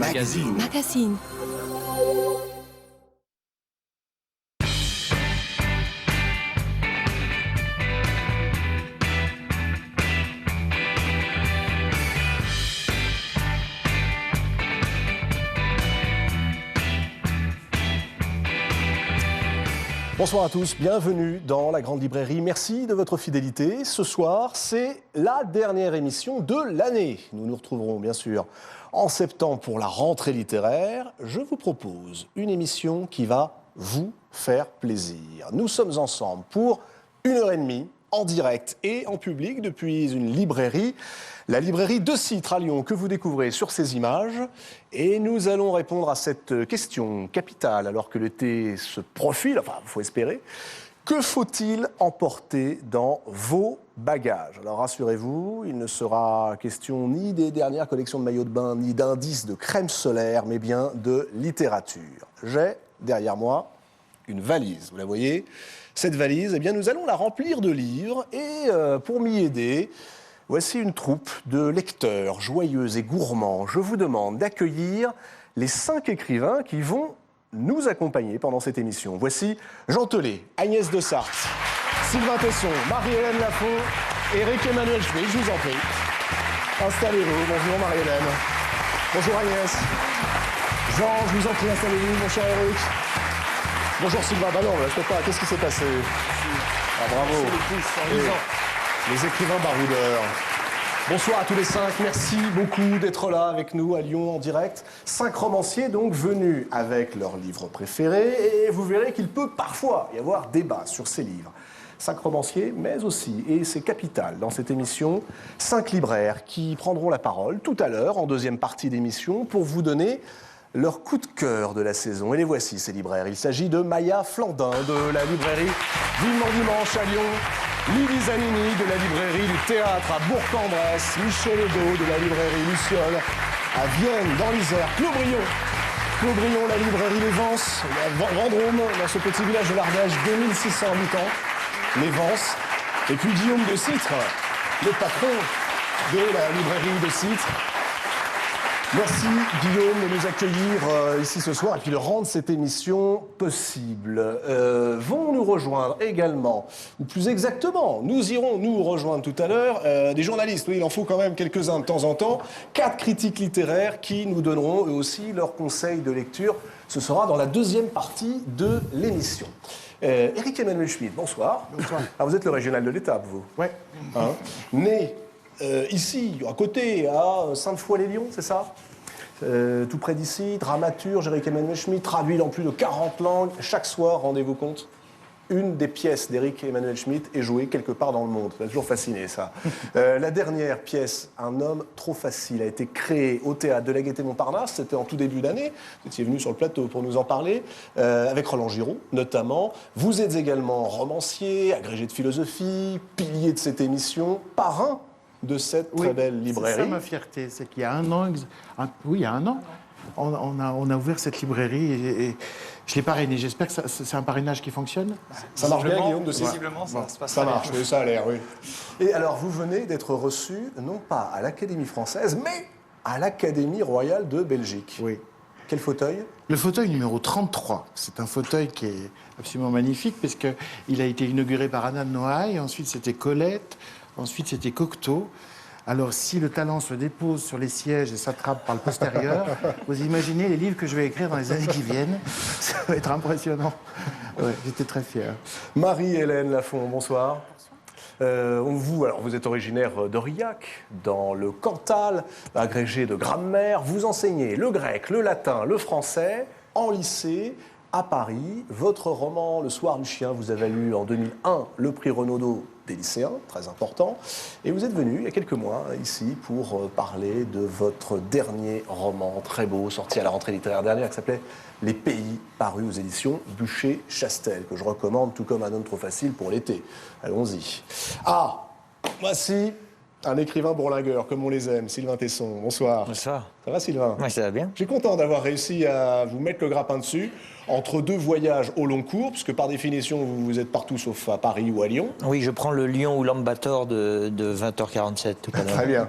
Magazine. Magazine. Bonsoir à tous, bienvenue dans la Grande Librairie. Merci de votre fidélité. Ce soir, c'est la dernière émission de l'année. Nous nous retrouverons bien sûr en septembre pour la rentrée littéraire. Je vous propose une émission qui va vous faire plaisir. Nous sommes ensemble pour 1h30 en direct et en public depuis une librairie, la librairie de Citre à Lyon, que vous découvrez sur ces images. Et nous allons répondre à cette question capitale alors que l'été se profile, enfin, il faut espérer. Que faut-il emporter dans vos bagages? Alors rassurez-vous, il ne sera question ni des dernières collections de maillots de bain, ni d'indices de crème solaire, mais bien de littérature. J'ai derrière moi une valise, vous la voyez? Cette valise, eh bien, nous allons la remplir de livres et pour m'y aider, voici une troupe de lecteurs joyeux et gourmands. Je vous demande d'accueillir les 5 écrivains qui vont nous accompagner pendant cette émission. Voici Jean Telet, Agnès de Sarthe, Sylvain Tesson, Marie-Hélène Lafont, Éric-Emmanuel Schmitt, je vous en prie. Installez-vous. Bonjour Marie-Hélène. Bonjour Agnès. Jean, je vous en prie, installez-vous, mon cher Éric. Bonjour Sylvain, bah non, je peux pas, qu'est-ce qui s'est passé? Ah, bravo. Les écrivains baroudeurs. Bonsoir à tous les 5, merci beaucoup d'être là avec nous à Lyon en direct. 5 romanciers donc venus avec leurs livres préférés et vous verrez qu'il peut parfois y avoir débat sur ces livres. 5 romanciers, mais aussi, et c'est capital dans cette émission, 5 libraires qui prendront la parole tout à l'heure en deuxième partie d'émission pour vous donner leur coup de cœur de la saison. Et les voici, ces libraires. Il s'agit de Maya Flandin, de la librairie Vivement Dimanche à Lyon, Lily Zanini, de la librairie du Théâtre à Bourg-en-Bresse, Michel Edo, de la librairie Luciole, à Vienne, dans l'Isère, Claude Brion, la librairie Les Vences, à Vendôme, dans ce petit village de l'Ardèche, 2600 habitants, Les Vences, et puis Guillaume de Citre, le patron de la librairie de Citre. Merci Guillaume de nous accueillir ici ce soir et puis de rendre cette émission possible. Vont nous rejoindre également, ou plus exactement, nous irons nous rejoindre tout à l'heure, des journalistes, oui, il en faut quand même quelques-uns de temps en temps, 4 critiques littéraires qui nous donneront eux aussi leurs conseils de lecture. Ce sera dans la deuxième partie de l'émission. Éric-Emmanuel Schmitt, bonsoir. Bonsoir. Alors vous êtes le régional de l'Étape, vous? Ouais. Hein, né ici, à côté, à Sainte-Foy-les-Lyons, c'est ça? Tout près d'ici, dramaturge, Éric-Emmanuel Schmitt, traduit dans plus de 40 langues. Chaque soir, rendez-vous compte, une des pièces d'Éric-Emmanuel Schmitt est jouée quelque part dans le monde. Ça m'a toujours fasciné, ça. La dernière pièce, Un homme trop facile, a été créée au théâtre de la Gaîté-Montparnasse. C'était en tout début d'année. Vous étiez venu sur le plateau pour nous en parler, avec Roland Giraud, notamment. Vous êtes également romancier, agrégé de philosophie, pilier de cette émission, parrain de cette très belle librairie. C'est ça ma fierté, c'est qu'il y a un an, il y a un an, on a ouvert cette librairie et je l'ai parrainé. J'espère que c'est un parrainage qui fonctionne. Ça marche bien, Guillaume, de Visiblement, ça se passe ça très marche, bien. oui, ça a l'air, oui. Et alors, vous venez d'être reçu, non pas à l'Académie française, mais à l'Académie royale de Belgique. Oui. Quel fauteuil? Le fauteuil numéro 33, c'est un fauteuil qui est absolument magnifique parce qu'il a été inauguré par Anna de Noailles, ensuite c'était Colette, ensuite c'était Cocteau. Alors si le talent se dépose sur les sièges et s'attrape par le postérieur, vous imaginez les livres que je vais écrire dans les années qui viennent. Ça va être impressionnant. Ouais, j'étais très fier. Marie-Hélène Lafont, bonsoir. Vous êtes originaire d'Aurillac, dans le Cantal, agrégé de grammaire. Vous enseignez le grec, le latin, le français en lycée à Paris. Votre roman Le Soir du Chien vous a valu en 2001 le prix Renaudot des lycéens, très important. Et vous êtes venu il y a quelques mois ici pour parler de votre dernier roman très beau, sorti à la rentrée littéraire dernière, qui s'appelait Les Pays, paru aux éditions Bûcher-Chastel, que je recommande tout comme Un homme trop facile pour l'été. Allons-y. Ah, voici Un écrivain bourlingueur, comme on les aime, Sylvain Tesson. Bonsoir. Bonsoir. Ça va, Sylvain? Oui, ça va bien. Je suis content d'avoir réussi à vous mettre le grappin dessus entre deux voyages au long cours, puisque par définition, vous êtes partout sauf à Paris ou à Lyon. Oui, je prends le Lyon ou l'Ambator de 20h47 tout à l'heure. Très bien.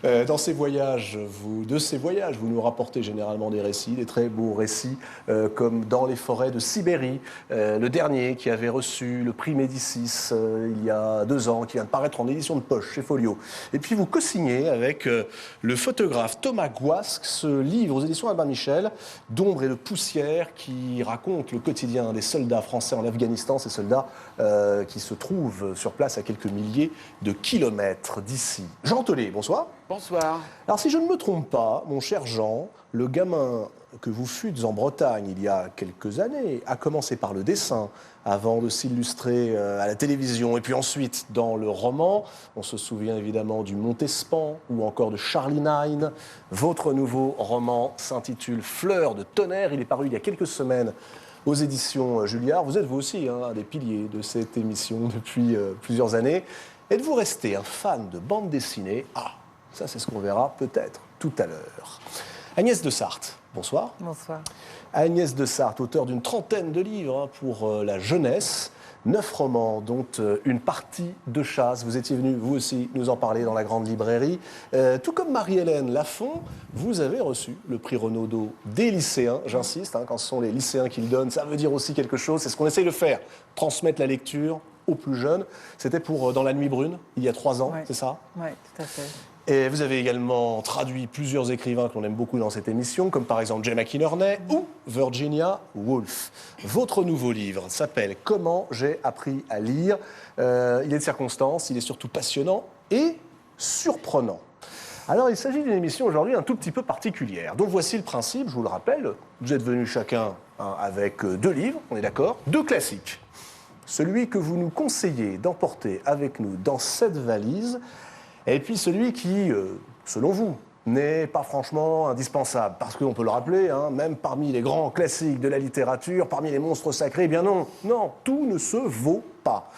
De ces voyages, vous nous rapportez généralement des récits, des très beaux récits, comme Dans les forêts de Sibérie, le dernier qui avait reçu le prix Médicis il y a 2 ans, qui vient de paraître en édition de poche chez Folio. Et puis vous co-signez avec le photographe Thomas Gouasque ce livre aux éditions Albin Michel, D'ombre et de poussière, qui raconte le quotidien des soldats français en Afghanistan, ces soldats qui se trouvent sur place à quelques milliers de kilomètres d'ici. Jean Tollet, bonsoir. Bonsoir. Alors si je ne me trompe pas, mon cher Jean, le gamin que vous fûtes en Bretagne il y a quelques années a commencé par le dessin avant de s'illustrer à la télévision et puis ensuite dans le roman. On se souvient évidemment du Montespan ou encore de Charlie Nine. Votre nouveau roman s'intitule Fleurs de tonnerre. Il est paru il y a quelques semaines aux éditions Julliard. Vous êtes vous aussi un des piliers de cette émission depuis plusieurs années. Êtes-vous resté un fan de bande dessinée? Ah, ça c'est ce qu'on verra peut-être tout à l'heure. Agnès de Sarthe, bonsoir. Bonsoir. Agnès de Sarthe, auteure d'une trentaine de livres pour la jeunesse, 9 romans, dont une partie de chasse. Vous étiez venu, vous aussi, nous en parler dans la grande librairie. Tout comme Marie-Hélène Lafont, vous avez reçu le prix Renaudot des lycéens. J'insiste, quand ce sont les lycéens qui le donnent, ça veut dire aussi quelque chose. C'est ce qu'on essaye de faire, transmettre la lecture aux plus jeunes. C'était pour Dans la nuit brune, il y a 3 ans, c'est ça? Oui, tout à fait. Et vous avez également traduit plusieurs écrivains que l'on aime beaucoup dans cette émission, comme par exemple Jay McInerney ou Virginia Woolf. Votre nouveau livre s'appelle « Comment j'ai appris à lire ». Il est de circonstance, il est surtout passionnant et surprenant. Alors, il s'agit d'une émission aujourd'hui un tout petit peu particulière. Donc voici le principe, je vous le rappelle. Vous êtes venus chacun avec 2 livres, on est d'accord, 2 classiques. Celui que vous nous conseillez d'emporter avec nous dans cette valise, et puis celui qui, selon vous, n'est pas franchement indispensable. Parce qu'on peut le rappeler, même parmi les grands classiques de la littérature, parmi les monstres sacrés, eh bien non, tout ne se vaut pas.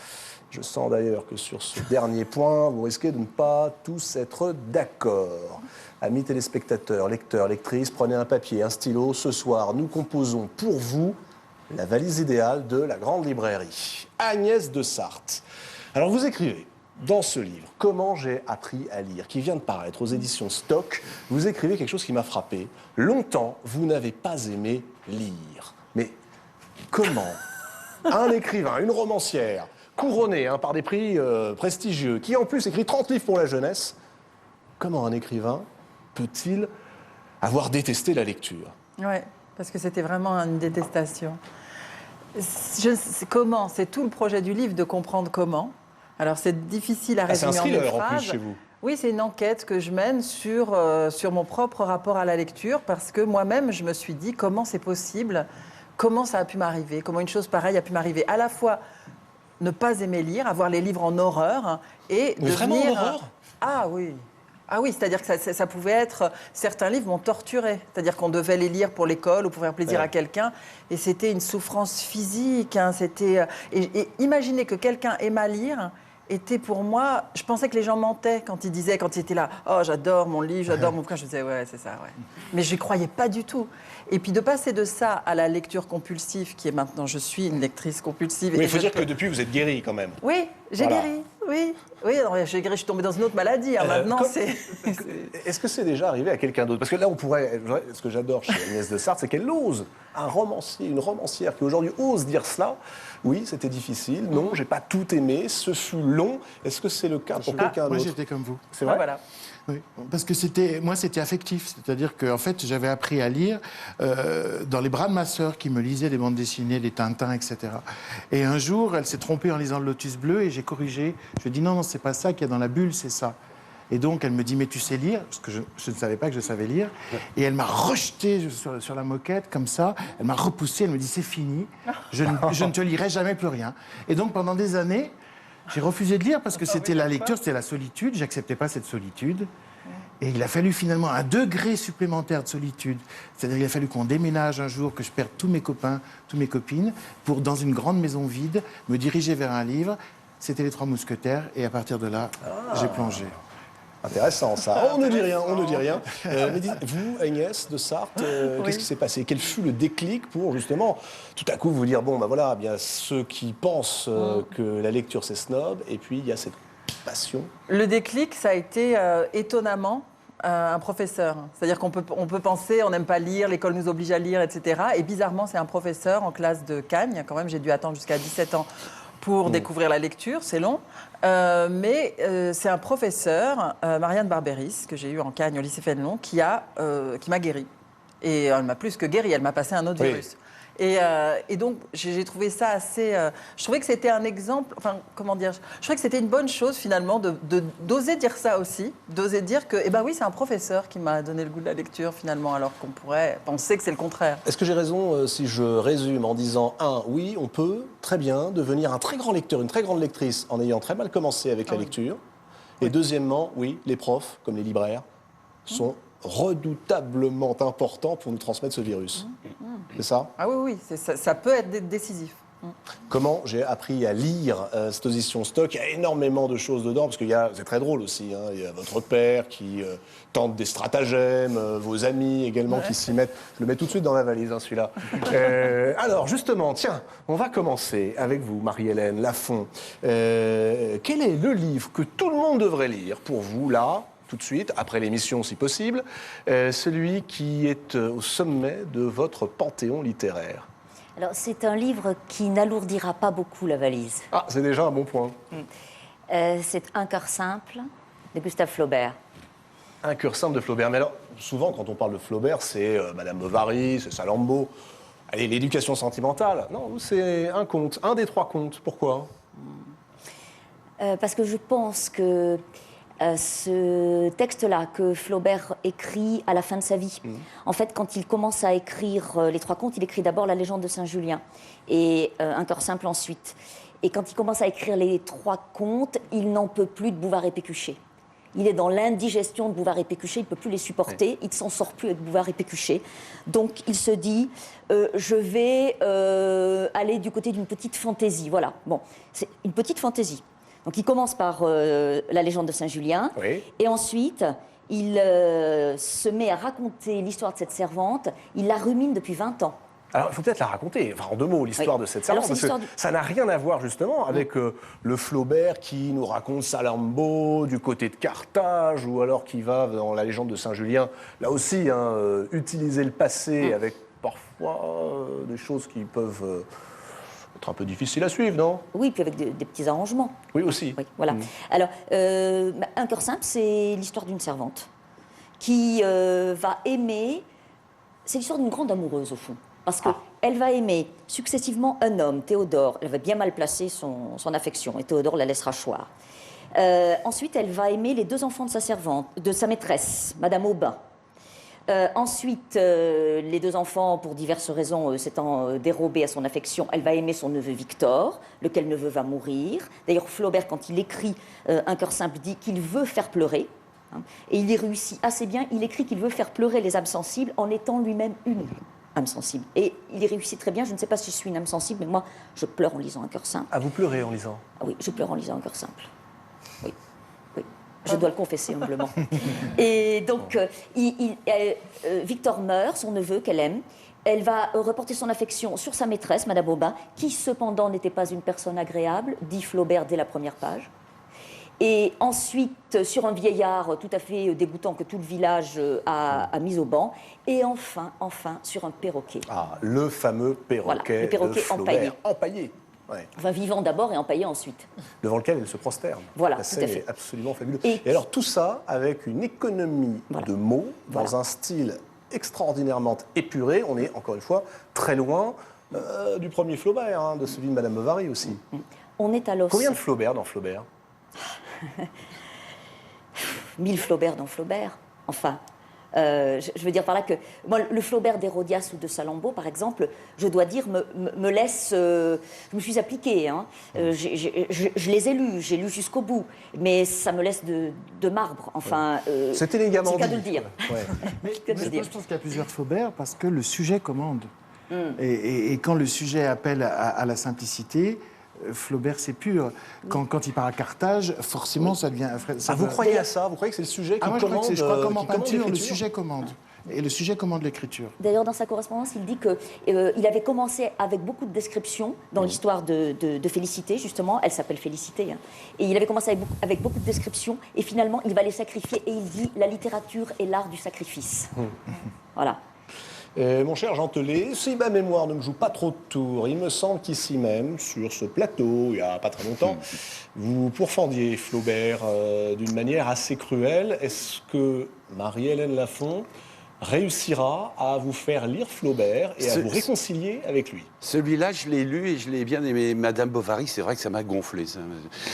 Je sens d'ailleurs que sur ce dernier point, vous risquez de ne pas tous être d'accord. Amis téléspectateurs, lecteurs, lectrices, prenez un papier, un stylo. Ce soir, nous composons pour vous la valise idéale de la grande librairie. Agnès de Sarthe. Alors vous écrivez dans ce livre, Comment j'ai appris à lire, qui vient de paraître aux éditions Stock, vous écrivez quelque chose qui m'a frappé. Longtemps, vous n'avez pas aimé lire. Mais comment un écrivain, une romancière, couronnée par des prix prestigieux, qui en plus écrit 30 livres pour la jeunesse, comment un écrivain peut-il avoir détesté la lecture? Oui, parce que c'était vraiment une détestation. Comment? C'est tout le projet du livre de comprendre comment. Alors c'est difficile à résumer en une phrase. C'est un thriller en plus chez vous. Oui, c'est une enquête que je mène sur mon propre rapport à la lecture, parce que moi-même, je me suis dit comment c'est possible, comment ça a pu m'arriver, comment une chose pareille a pu m'arriver. À la fois ne pas aimer lire, avoir les livres en horreur et mais vraiment en horreur? Ah oui. Ah oui, c'est-à-dire que ça pouvait être... Certains livres m'ont torturée. C'est-à-dire qu'on devait les lire pour l'école ou pour faire plaisir à quelqu'un. Et c'était une souffrance physique. Et imaginez que quelqu'un aimât lire était pour moi... Je pensais que les gens mentaient quand ils étaient là. « Oh, j'adore mon livre, j'adore mon bouquin. » Je disais « Ouais, c'est ça, ouais. » Mais je n'y croyais pas du tout. Et puis de passer de ça à la lecture compulsive, qui est maintenant... Je suis une lectrice compulsive. Mais il faut dire que depuis, vous êtes guérie quand même. Oui, j'ai guéri. Oui, j'ai guéri, je suis tombée dans une autre maladie. Maintenant, Est-ce que c'est déjà arrivé à quelqu'un d'autre? Parce que là, ce que j'adore chez Agnès de Sarthe, c'est qu'elle ose. Un romancier, une romancière qui aujourd'hui ose dire cela. Oui, c'était difficile. Non, j'ai pas tout aimé. Ce fut long. Est-ce que c'est le cas pour quelqu'un d'autre? Moi, j'étais comme vous. C'est vrai? Voilà. Oui, parce que c'était affectif. C'est-à-dire qu'en fait, j'avais appris à lire dans les bras de ma sœur qui me lisait des bandes dessinées, des Tintins, etc. Et un jour, elle s'est trompée en lisant le Lotus Bleu et j'ai corrigé. Je lui ai dit non, c'est pas ça qu'il y a dans la bulle, c'est ça. Et donc, elle me dit, mais tu sais lire? Parce que je ne savais pas que je savais lire. Et elle m'a rejeté sur la moquette, comme ça. Elle m'a repoussé, elle me dit, c'est fini. Je ne te lirai jamais plus rien. Et donc, pendant des années, j'ai refusé de lire parce que c'était la lecture, c'était la solitude. J'acceptais pas cette solitude. Et il a fallu finalement un degré supplémentaire de solitude. C'est-à-dire qu'il a fallu qu'on déménage un jour, que je perde tous mes copains, toutes mes copines, pour, dans une grande maison vide, me diriger vers un livre. C'était Les Trois Mousquetaires. Et à partir de là, j'ai plongé. Intéressant ça. On ne dit rien, on ne dit rien. Mais vous, Agnès de Sarthe, qu'est-ce qui s'est passé? Quel fut le déclic pour justement tout à coup vous dire bon ben voilà, bien ceux qui pensent que la lecture c'est snob, et puis il y a cette passion. Le déclic, ça a été étonnamment un professeur. C'est-à-dire qu'on peut penser, on n'aime pas lire, l'école nous oblige à lire, etc. Et bizarrement, c'est un professeur en classe de Cagnes. Quand même, j'ai dû attendre jusqu'à 17 ans pour découvrir la lecture, c'est long. Mais c'est un professeur, Marianne Barberis, que j'ai eu en Cagnes au lycée Fénelon, qui m'a guéri. Et elle m'a plus que guéri, elle m'a passé un autre virus. Et donc, j'ai trouvé ça assez... je trouvais que c'était un exemple... Enfin, comment dire? Je trouvais que c'était une bonne chose, finalement, d'oser dire ça aussi. D'oser dire que, eh ben oui, c'est un professeur qui m'a donné le goût de la lecture, finalement, alors qu'on pourrait penser que c'est le contraire. Est-ce que j'ai raison si je résume en disant, oui, on peut très bien devenir un très grand lecteur, une très grande lectrice, en ayant très mal commencé avec la lecture. Et deuxièmement, oui, les profs, comme les libraires, sont redoutablement importants pour nous transmettre ce virus. C'est ça? Ah oui, ça peut être décisif. Comment j'ai appris à lire cette édition stock? Il y a énormément de choses dedans, parce que c'est très drôle aussi. Il y a votre père qui tente des stratagèmes, vos amis également qui s'y mettent. Je le mets tout de suite dans la valise, celui-là. Alors, justement, tiens, on va commencer avec vous, Marie-Hélène Lafont. Quel est le livre que tout le monde devrait lire pour vous, là, tout de suite, après l'émission si possible, celui qui est au sommet de votre panthéon littéraire? Alors, c'est un livre qui n'alourdira pas beaucoup la valise. Ah, c'est déjà un bon point. C'est Un cœur simple de Gustave Flaubert. Un cœur simple de Flaubert. Mais alors, souvent, quand on parle de Flaubert, c'est Madame Bovary, c'est Salammbô. Allez, l'éducation sentimentale. Non, c'est un conte, un des 3 contes. Pourquoi? Parce que je pense que ce texte-là que Flaubert écrit à la fin de sa vie. En fait, quand il commence à écrire les 3 contes, il écrit d'abord La légende de Saint-Julien et Un cœur simple ensuite. Et quand il commence à écrire les 3 contes, il n'en peut plus de Bouvard et Pécuchet. Il est dans l'indigestion de Bouvard et Pécuchet, il ne peut plus les supporter, il ne s'en sort plus avec Bouvard et Pécuchet. Donc il se dit, je vais aller du côté d'une petite fantaisie. Voilà, bon, c'est une petite fantaisie. Donc il commence par La légende de Saint-Julien, et ensuite il se met à raconter l'histoire de cette servante. Il la rumine depuis 20 ans. Alors, il faut peut-être la raconter, enfin, en 2 mots, l'histoire de cette servante, parce que ça n'a rien à voir justement avec le Flaubert qui nous raconte Salammbô du côté de Carthage, ou alors qui va dans La légende de Saint-Julien, là aussi, utiliser le passé avec parfois des choses qui peuvent... être un peu difficile à suivre, non? Oui, puis avec des petits arrangements. Oui, aussi. Oui, voilà. Alors, Un cœur simple, c'est l'histoire d'une servante qui va aimer... C'est l'histoire d'une grande amoureuse, au fond. Parce qu'elle va aimer successivement un homme, Théodore. Elle va bien mal placer son affection, et Théodore la laissera choir. Ensuite, elle va aimer les 2 enfants de sa servante, de sa maîtresse, Madame Aubin. Ensuite, les 2 enfants, pour diverses raisons, s'étant dérobés à son affection, elle va aimer son neveu Victor, lequel neveu va mourir. D'ailleurs, Flaubert, quand il écrit Un cœur simple, dit qu'il veut faire pleurer. Et il y réussit assez bien. Il écrit qu'il veut faire pleurer les âmes sensibles en étant lui-même une âme sensible. Et il y réussit très bien. Je ne sais pas si je suis une âme sensible, mais moi, je pleure en lisant Un cœur simple. Ah, vous pleurez en lisant? Ah oui, je pleure en lisant Un cœur simple. Oui. Je dois le confesser humblement. Et donc, Victor meurt, son neveu qu'elle aime. Elle va reporter son affection sur sa maîtresse, Madame Aubin, qui cependant n'était pas une personne agréable, dit Flaubert dès la première page. Et ensuite, sur un vieillard tout à fait dégoûtant que tout le village a mis au banc. Et enfin, sur un perroquet. Ah, le fameux perroquet, voilà, le perroquet de Flaubert. Empaillé. Ouais. Enfin, vivant d'abord et empaillé ensuite. Devant lequel elle se prosterne. Voilà, la tout scène à fait. est absolument fabuleuse. Et alors tout ça avec une économie de mots, dans un style extraordinairement épuré. On est, encore une fois, très loin du premier Flaubert, de celui de Madame Bovary aussi. On est à l'os. Combien de Flaubert dans Flaubert? 1000 Flaubert dans Flaubert. Enfin, je veux dire par là que moi, le Flaubert d'Hérodias ou de Salammbô, par exemple, je dois dire, me laisse... je me suis appliquée, je les ai lus, j'ai lu jusqu'au bout, mais ça me laisse de marbre. Enfin, c'est élégamment c'est le cas de le dire. Ouais. Mais je pense qu'il y a plusieurs Flaubert parce que le sujet commande. Et quand le sujet appelle à la simplicité, Flaubert, c'est pur. Quand il part à Carthage, forcément, ça devient... Vous croyez à ça? Vous croyez que c'est le sujet qui moi, je crois commande que je crois comme en qui commande peinture, le l'écriture sujet commande. Et le sujet commande l'écriture. D'ailleurs, dans sa correspondance, il dit qu'il avait commencé avec beaucoup de descriptions dans l'histoire de Félicité, justement. Elle s'appelle Félicité. Hein. Et il avait commencé avec beaucoup de descriptions. Et finalement, il va les sacrifier. Et il dit « La littérature est l'art du sacrifice ». Voilà. Mon cher Jean Telet, si ma mémoire ne me joue pas trop de tours, il me semble qu'ici même, sur ce plateau, il n'y a pas très longtemps, vous pourfendiez Flaubert d'une manière assez cruelle. Est-ce que Marie-Hélène Lafont réussira à vous faire lire Flaubert et à vous réconcilier avec lui? Celui-là, je l'ai lu et je l'ai bien aimé. Madame Bovary, c'est vrai que ça m'a gonflé. Ça.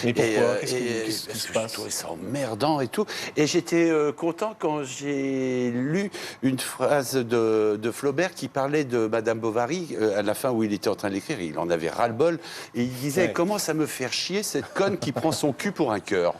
Mais pourquoi? Qu'est-ce qui se passe? Je trouvais ça emmerdant et tout. Et j'étais content quand j'ai lu une phrase de Flaubert qui parlait de Madame Bovary, à la fin où il était en train d'écrire, il en avait ras-le-bol, et il disait « Comment ça me fait chier, cette conne qui prend son cul pour un cœur ?»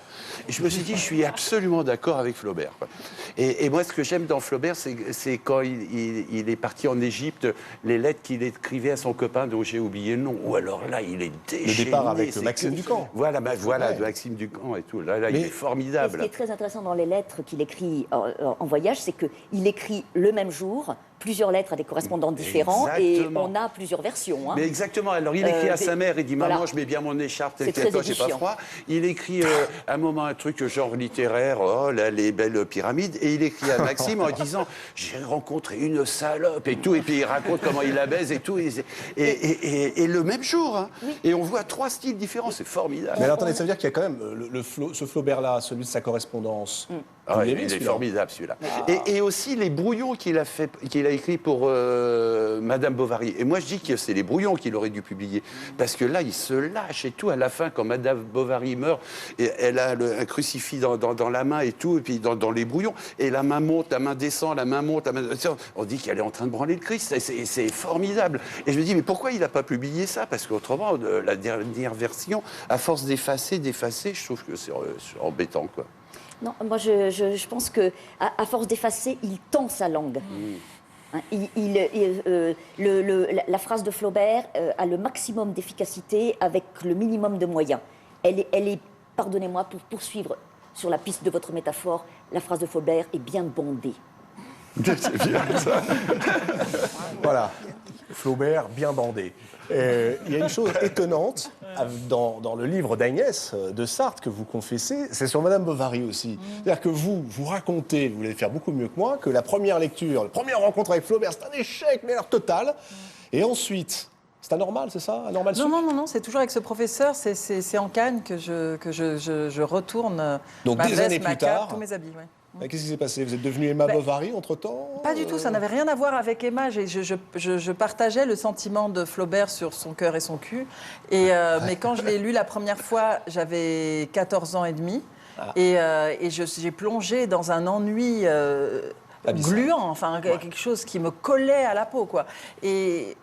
Et je me suis dit, je suis absolument d'accord avec Flaubert. Quoi. Et moi, ce que j'aime dans Flaubert, c'est quand il est parti en Égypte, les lettres qu'il écrivait à son copain dont j'ai oublié le nom. Ou alors là, il est déchaîné. Le départ avec Maxime Ducamp. Voilà, de Maxime Ducamp et tout. Là, il est formidable. Ce qui est très intéressant dans les lettres qu'il écrit en voyage, c'est qu'il écrit le même jour plusieurs lettres à des correspondants différents. Exactement. Et on a plusieurs versions. Hein. Mais exactement. Alors, il écrit à sa mère, il dit « Maman, je mets bien mon écharpe, tel que toi, j'ai pas froid ». Il écrit à un moment un truc genre littéraire, oh là, les belles pyramides, et il écrit à Maxime en disant « J'ai rencontré une salope » et tout, et puis il raconte comment il la baise et tout, et le même jour. Hein. Oui. Et on voit 3 styles différents, c'est formidable. Mais alors, attendez, ça veut dire qu'il y a quand même ce Flaubert-là, celui de sa correspondance. Il est formidable, celui-là. Et aussi les brouillons qu'il a écrits pour Madame Bovary. Et moi, je dis que c'est les brouillons qu'il aurait dû publier. Parce que là, il se lâche et tout. À la fin, quand Madame Bovary meurt, et elle a un crucifix dans la main et tout, et puis dans les brouillons. Et la main monte, la main descend, la main monte, la main descend. On dit qu'elle est en train de branler le Christ. C'est formidable. Et je me dis, mais pourquoi il n'a pas publié ça? Parce qu'autrement, la dernière version, à force d'effacer, je trouve que c'est embêtant, quoi. Non, moi je pense que à force d'effacer, il tend sa langue. Hein, la phrase de Flaubert a le maximum d'efficacité avec le minimum de moyens. Elle est, pardonnez-moi pour poursuivre sur la piste de votre métaphore, la phrase de Flaubert est bien bandée. C'est bien ça. Voilà, Flaubert bien bandé. Il y a une chose étonnante dans le livre d'Agnès de Sarthe que vous confessez, c'est sur Madame Bovary aussi. C'est-à-dire que vous racontez, vous allez faire beaucoup mieux que moi, que la première lecture, la première rencontre avec Flaubert, c'est un échec, mais alors total. Et ensuite, c'est anormal, c'est ça? Anormal? Non, c'est toujours avec ce professeur, c'est en Cannes que je retourne. Donc ma des veste, années ma plus cape, tard. tous mes habits, ouais. Qu'est-ce qui s'est passé? Vous êtes devenue Emma Bovary entre-temps? Pas du tout, ça n'avait rien à voir avec Emma. Je partageais le sentiment de Flaubert sur son cœur et son cul. Mais quand je l'ai lu la première fois, j'avais 14 ans et demi. Et j'ai plongé dans un ennui gluant, enfin quelque chose qui me collait à la peau, quoi. Et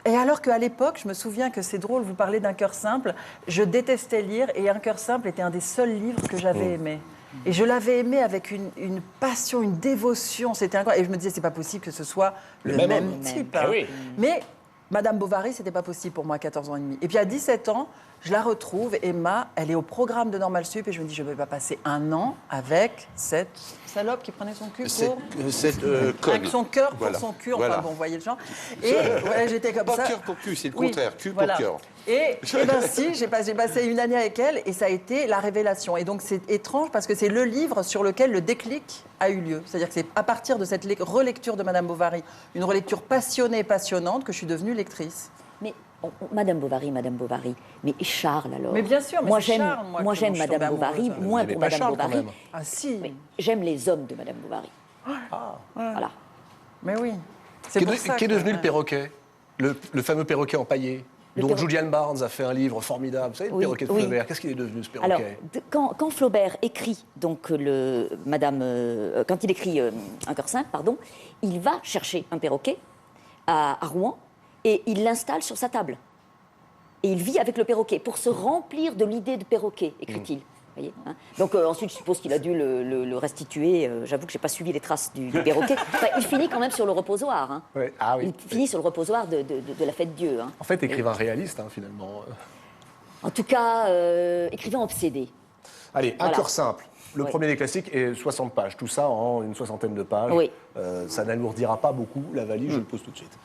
alors qu'à l'époque, je me souviens que c'est drôle, vous parlez d'un cœur simple, je détestais lire et Un cœur simple était un des seuls livres que j'avais aimé. Et je l'avais aimé avec une passion, une dévotion, c'était incroyable. Et je me disais, c'est pas possible que ce soit le même type. Hein. Oui. Mais Madame Bovary, c'était pas possible pour moi à 14 ans et demi. Et puis à 17 ans, je la retrouve, Emma, elle est au programme de Normal Sup et je me dis, je ne vais pas passer un an avec cette salope qui prenait son cul pour... Avec son cœur pour son cul, enfin bon, vous voyez le genre. Et ouais, j'étais comme pas ça. Pas cœur pour cul, c'est le contraire, cul voilà. pour cœur. Et ben si, j'ai passé une année avec elle et ça a été la révélation. Et donc c'est étrange parce que c'est le livre sur lequel le déclic a eu lieu. C'est-à-dire que c'est à partir de cette relecture de Madame Bovary, une relecture passionnée et passionnante, que je suis devenue lectrice. Mais Madame Bovary, mais Charles alors? Mais bien sûr, mais moi j'aime Madame Bovary, moins pour Madame Bovary. Ah si. J'aime les hommes de Madame Bovary. Voilà. Mais oui. Qu'est devenu le perroquet? Le fameux perroquet empaillé dont Julian Barnes a fait un livre formidable. Vous savez, le perroquet de Flaubert, qu'est-ce qu'il est devenu, ce perroquet? Alors, quand Flaubert écrit, donc, quand il écrit Un cœur simple, pardon, il va chercher un perroquet à Rouen et il l'installe sur sa table. Et il vit avec le perroquet pour se remplir de l'idée de perroquet, écrit-il. Voyez, hein. Donc ensuite, je suppose qu'il a dû le restituer. J'avoue que j'ai pas suivi les traces du perroquet. Enfin, il finit quand même sur le reposoir. Hein. Ouais. Ah oui. Il finit sur le reposoir de la fête Dieu. Hein. En fait, écrivain réaliste, hein, finalement. En tout cas, écrivain obsédé. Allez, un Voilà. cœur simple. Le Oui. premier des classiques est 60 pages. Tout ça en une soixantaine de pages. Oui. Ça n'alourdira pas beaucoup la valise, je le pose tout de suite.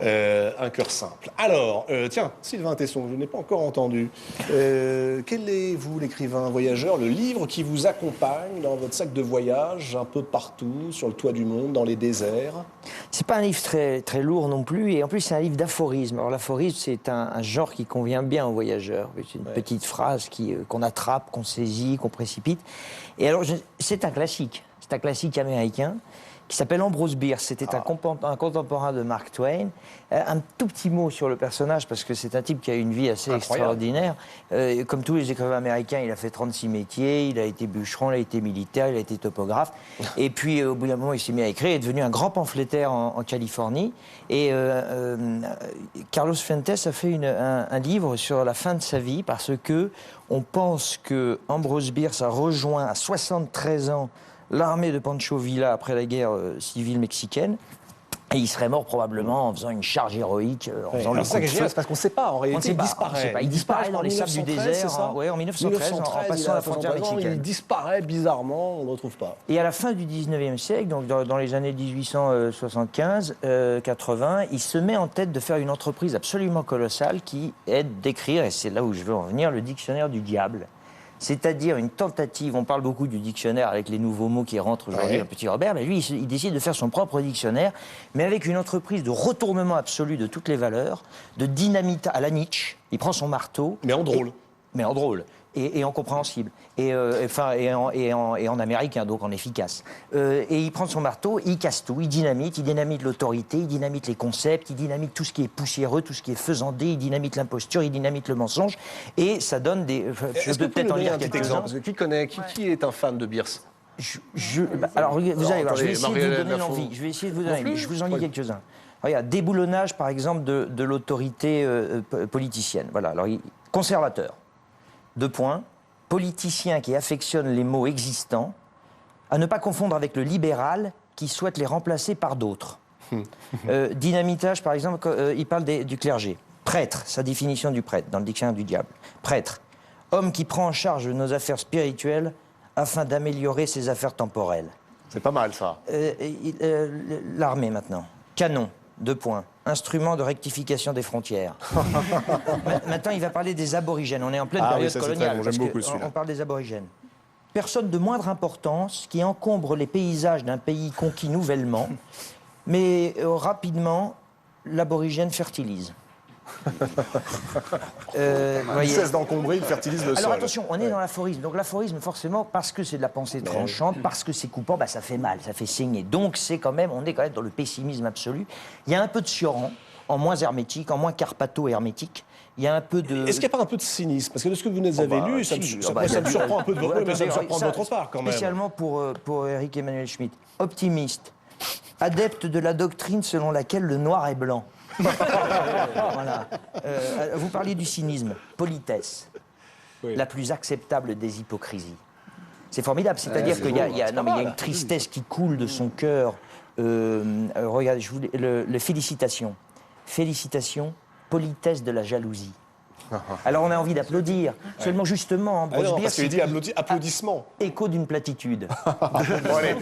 Un cœur simple. Alors, tiens, Sylvain Tesson, je n'ai pas encore entendu. Quel est, vous, l'écrivain voyageur, le livre qui vous accompagne dans votre sac de voyage, un peu partout, sur le toit du monde, dans les déserts? C'est pas un livre très, très lourd non plus, et en plus c'est un livre d'aphorisme. Alors l'aphorisme, c'est un genre qui convient bien aux voyageurs. C'est une petite phrase qu'on attrape, qu'on saisit, qu'on précipite. Et alors c'est un classique américain qui s'appelle Ambrose Bierce. C'était un contemporain de Mark Twain. Un tout petit mot sur le personnage, parce que c'est un type qui a une vie assez extraordinaire. Comme tous les écrivains américains, il a fait 36 métiers, il a été bûcheron, il a été militaire, il a été topographe. Et puis, au bout d'un moment, il s'est mis à écrire, il est devenu un grand pamphlétaire en Californie. Et Carlos Fuentes a fait un livre sur la fin de sa vie, parce que on pense que Ambrose Bierce a rejoint à 73 ans l'armée de Pancho Villa après la guerre civile mexicaine. Et il serait mort probablement en faisant une charge héroïque, en faisant le C'est ça coup qui de est génial, feu. c'est parce qu'on ne sait pas, en réalité, il disparaît. Il disparaît dans les sables du désert, en 1913, en passant la frontière mexicaine. Il disparaît bizarrement, on ne le retrouve pas. Et à la fin du 19e siècle, donc dans les années 1875-80, il se met en tête de faire une entreprise absolument colossale qui est d'écrire, et c'est là où je veux en venir, le dictionnaire du diable. C'est-à-dire une tentative, on parle beaucoup du dictionnaire avec les nouveaux mots qui rentrent aujourd'hui, le petit Robert, mais lui, il décide de faire son propre dictionnaire, mais avec une entreprise de retournement absolu de toutes les valeurs, de dynamite à la Nietzsche. Il prend son marteau. Mais en drôle. Mais en drôle. Et en compréhensible. Et en américain, donc en efficace. Et il prend son marteau, il casse tout, il dynamite l'autorité, il dynamite les concepts, il dynamite tout ce qui est poussiéreux, tout ce qui est faisandé, il dynamite l'imposture, il dynamite le mensonge. Et ça donne des... Est-ce que peut-être en lire un petit exemple? Qui connaît, qui est un fan de Bierce? Alors, vous allez voir, je vais attendez, essayer de vous donner Marie-Hélène l'envie. Je vais essayer de vous donner l'envie. Je vous en lis Oui. quelques-uns. Regarde, déboulonnage, par exemple, de l'autorité politicienne. Voilà, alors, conservateur. 2 points. Politicien qui affectionne les mots existants, à ne pas confondre avec le libéral qui souhaite les remplacer par d'autres. Dynamitage, par exemple, il parle du clergé. Prêtre, sa définition du prêtre, dans le dictionnaire du diable. Prêtre, homme qui prend en charge nos affaires spirituelles afin d'améliorer ses affaires temporelles. C'est pas mal, ça. L'armée, maintenant. Canon, 2 points. Instrument de rectification des frontières. Maintenant, il va parler des aborigènes. On est en pleine période ça, c'est coloniale. très bon. J'aime parce que beaucoup celui-là. on parle des aborigènes. Personne de moindre importance qui encombre les paysages d'un pays conquis nouvellement, mais rapidement, l'aborigène fertilise. Il cesse d'encombrer, il fertilise le sol. Alors attention, on est dans l'aphorisme. Donc l'aphorisme, forcément, parce que c'est de la pensée tranchante, parce que c'est coupant, bah, ça fait mal, ça fait saigner. Donc on est quand même dans le pessimisme absolu. Il y a un peu de Sioran, en moins hermétique, en moins carpato-hermétique. Il y a un peu de... Est-ce qu'il n'y a pas un peu de cynisme? Parce que de ce que vous nous avez lu, ça me surprend un peu de votre, mais ça me surprend de votre part quand même. Spécialement pour Eric Emmanuel Schmitt. Optimiste, adepte de la doctrine selon laquelle le noir est blanc. Voilà. Vous parliez du cynisme. Politesse, la plus acceptable des hypocrisies. C'est formidable. C'est-à-dire qu'il y a une tristesse qui coule de son cœur. Regardez, les félicitations. Félicitations, politesse de la jalousie. Alors on a envie d'applaudir. Seulement justement, Ambrose Bierce, parce qu'il dit applaudissements. écho d'une platitude. Bon, allez,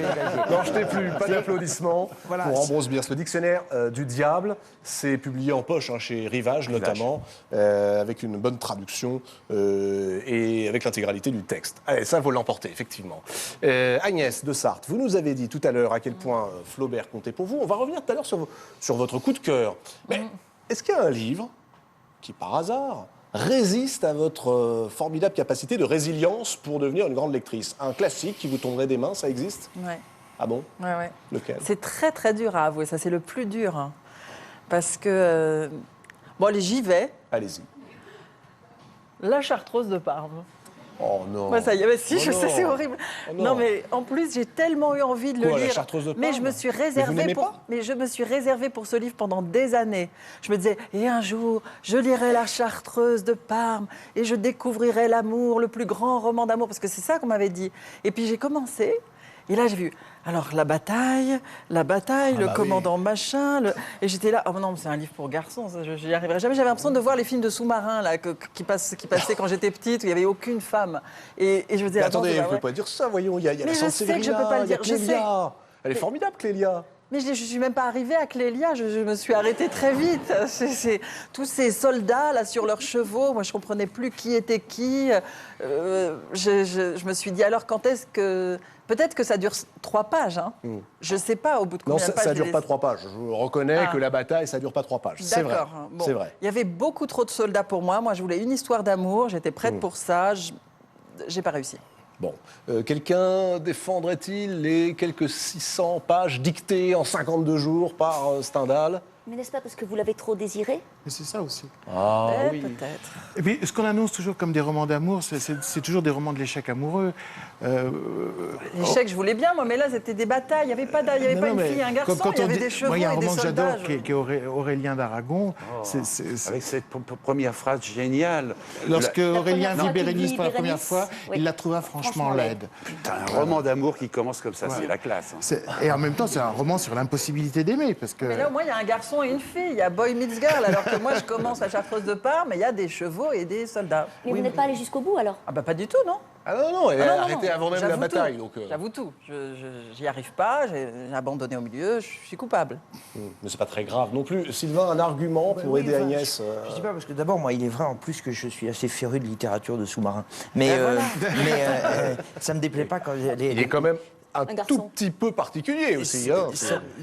n'en jetez plus, pas d'applaudissements Voilà. pour Ambrose Bierce. Le dictionnaire du diable, c'est publié en poche chez Rivage notamment, avec une bonne traduction et avec l'intégralité du texte. Allez, ça, faut l'emporter, effectivement. Agnès de Sarthe, vous nous avez dit tout à l'heure à quel point Flaubert comptait pour vous. On va revenir tout à l'heure sur votre coup de cœur. Mais est-ce qu'il y a un livre qui, par hasard, résiste à votre formidable capacité de résilience pour devenir une grande lectrice? Un classique qui vous tomberait des mains, ça existe? Ouais. Ah bon? Ouais. Lequel? C'est très très dur à avouer, ça c'est le plus dur. Hein. Parce que... bon allez, j'y vais. Allez-y. La Chartreuse de Parme. Oh non. Moi, ça y est, si, Oh je sais, non. c'est horrible. Oh non. non. mais en plus, j'ai tellement eu envie de le Quoi, la lire. Chartreuse de mais Parme je me suis Mais vous réservée n'aimez pour. pas Mais je me suis réservée pour ce livre pendant des années. Je me disais, et un jour, je lirai la Chartreuse de Parme et je découvrirai l'amour, le plus grand roman d'amour, parce que c'est ça qu'on m'avait dit. Et puis j'ai commencé. Et là, j'ai vu, alors, la bataille, le bah commandant machin, et j'étais là, oh non, mais c'est un livre pour garçons, ça, je n'y arriverai jamais. J'avais l'impression de voir les films de sous-marins, là, qui passaient quand j'étais petite, où il n'y avait aucune femme. Et je me disais, Mais attends, attendez, c'est vous pas ne pouvez vrai. pas dire ça, voyons. Il y a Mais la je sais que Sainte-Séverina, je peux pas le il y a dire, je sais. Clélia. Elle est formidable, Clélia. Mais je ne suis même pas arrivée à Clélia, je me suis arrêtée très vite. Tous ces soldats là sur leurs chevaux, moi je ne comprenais plus qui était qui. Je me suis dit alors quand est-ce que... Peut-être que ça dure 3 pages, hein. Je ne sais pas au bout de Non, combien de pages. ça ne dure pas 3 pages. Je reconnais Ah. que la bataille, ça ne dure pas 3 pages. C'est vrai. D'accord. Bon. C'est vrai. Il y avait beaucoup trop de soldats pour moi. Moi je voulais une histoire d'amour, j'étais prête pour ça. J'ai pas réussi. Bon, quelqu'un défendrait-il les quelques 600 pages dictées en 52 jours par Stendhal? Mais n'est-ce pas parce que vous l'avez trop désiré? Mais c'est ça aussi. Ah Peut-être. Et puis, ce qu'on annonce toujours comme des romans d'amour, c'est toujours des romans de l'échec amoureux. L'échec, je voulais bien, moi, mais là, c'était des batailles. Il n'y avait pas, Non, une mais fille et un garçon, il y on avait dit- des chevaux Moi, il y a un et des roman que soldats. j'adore, qui est Aurélien d'Aragon. Avec cette première phrase géniale. Lorsque La Aurélien première fois vit qu'il Bérénice vit pour la première Bérénice, fois, oui. il la trouva franchement laide. Putain, un roman d'amour qui commence comme ça, c'est la classe. hein. Et en même temps, c'est un roman sur l'impossibilité d'aimer. Parce que... Mais là, au moins, il y a un garçon et une fille. Il y a boy meets girl, alors que moi, je commence la Chartreuse de Parme, mais il y a des chevaux et des soldats. Mais vous n'êtes pas allé jusqu'au bout alors? Ah bah pas du tout, non. Ah non, elle Ah a non, non, arrêté non. avant même la J'avoue bataille. tout. Donc, J'avoue tout. J'y arrive pas, j'ai abandonné au milieu, je suis coupable. mais c'est pas très grave non plus. Sylvain, un argument pour aider Agnès Je dis pas parce que d'abord, moi, il est vrai en plus que je suis assez féru de littérature de sous-marin. Mais, voilà. ça me déplaît pas quand les, Il est quand même un garçon. tout petit peu particulier aussi. Hein.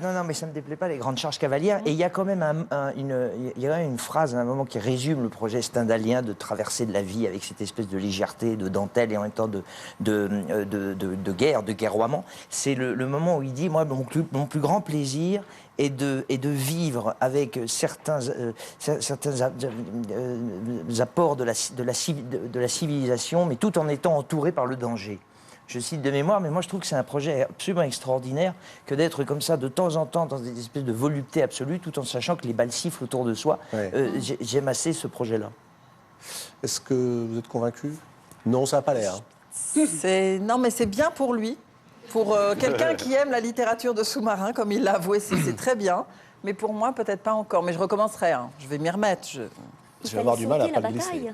Non, mais ça me déplaît pas les grandes charges cavalières. Et il y a quand même il y a une phrase à un moment qui résume le projet stendhalien de traverser de la vie avec cette espèce de légèreté, de dentelle et en même temps de guerroiement. C'est le moment où il dit, moi, mon plus grand plaisir est de vivre avec certains apports de la civilisation, mais tout en étant entouré par le danger. Je cite de mémoire, mais moi je trouve que c'est un projet absolument extraordinaire que d'être comme ça de temps en temps dans des espèces de volupté absolue, tout en sachant que les balles sifflent autour de soi. Ouais. J'aime assez ce projet-là. Est-ce que vous êtes convaincu? Non, ça n'a pas l'air. Non, mais c'est bien pour lui. Pour quelqu'un qui aime la littérature de sous-marin, comme il l'a avoué, c'est très bien. Mais pour moi, peut-être pas encore. Mais je recommencerai. Hein. Je vais m'y remettre. Je vais avoir du mal à la pas le bataille. glisser.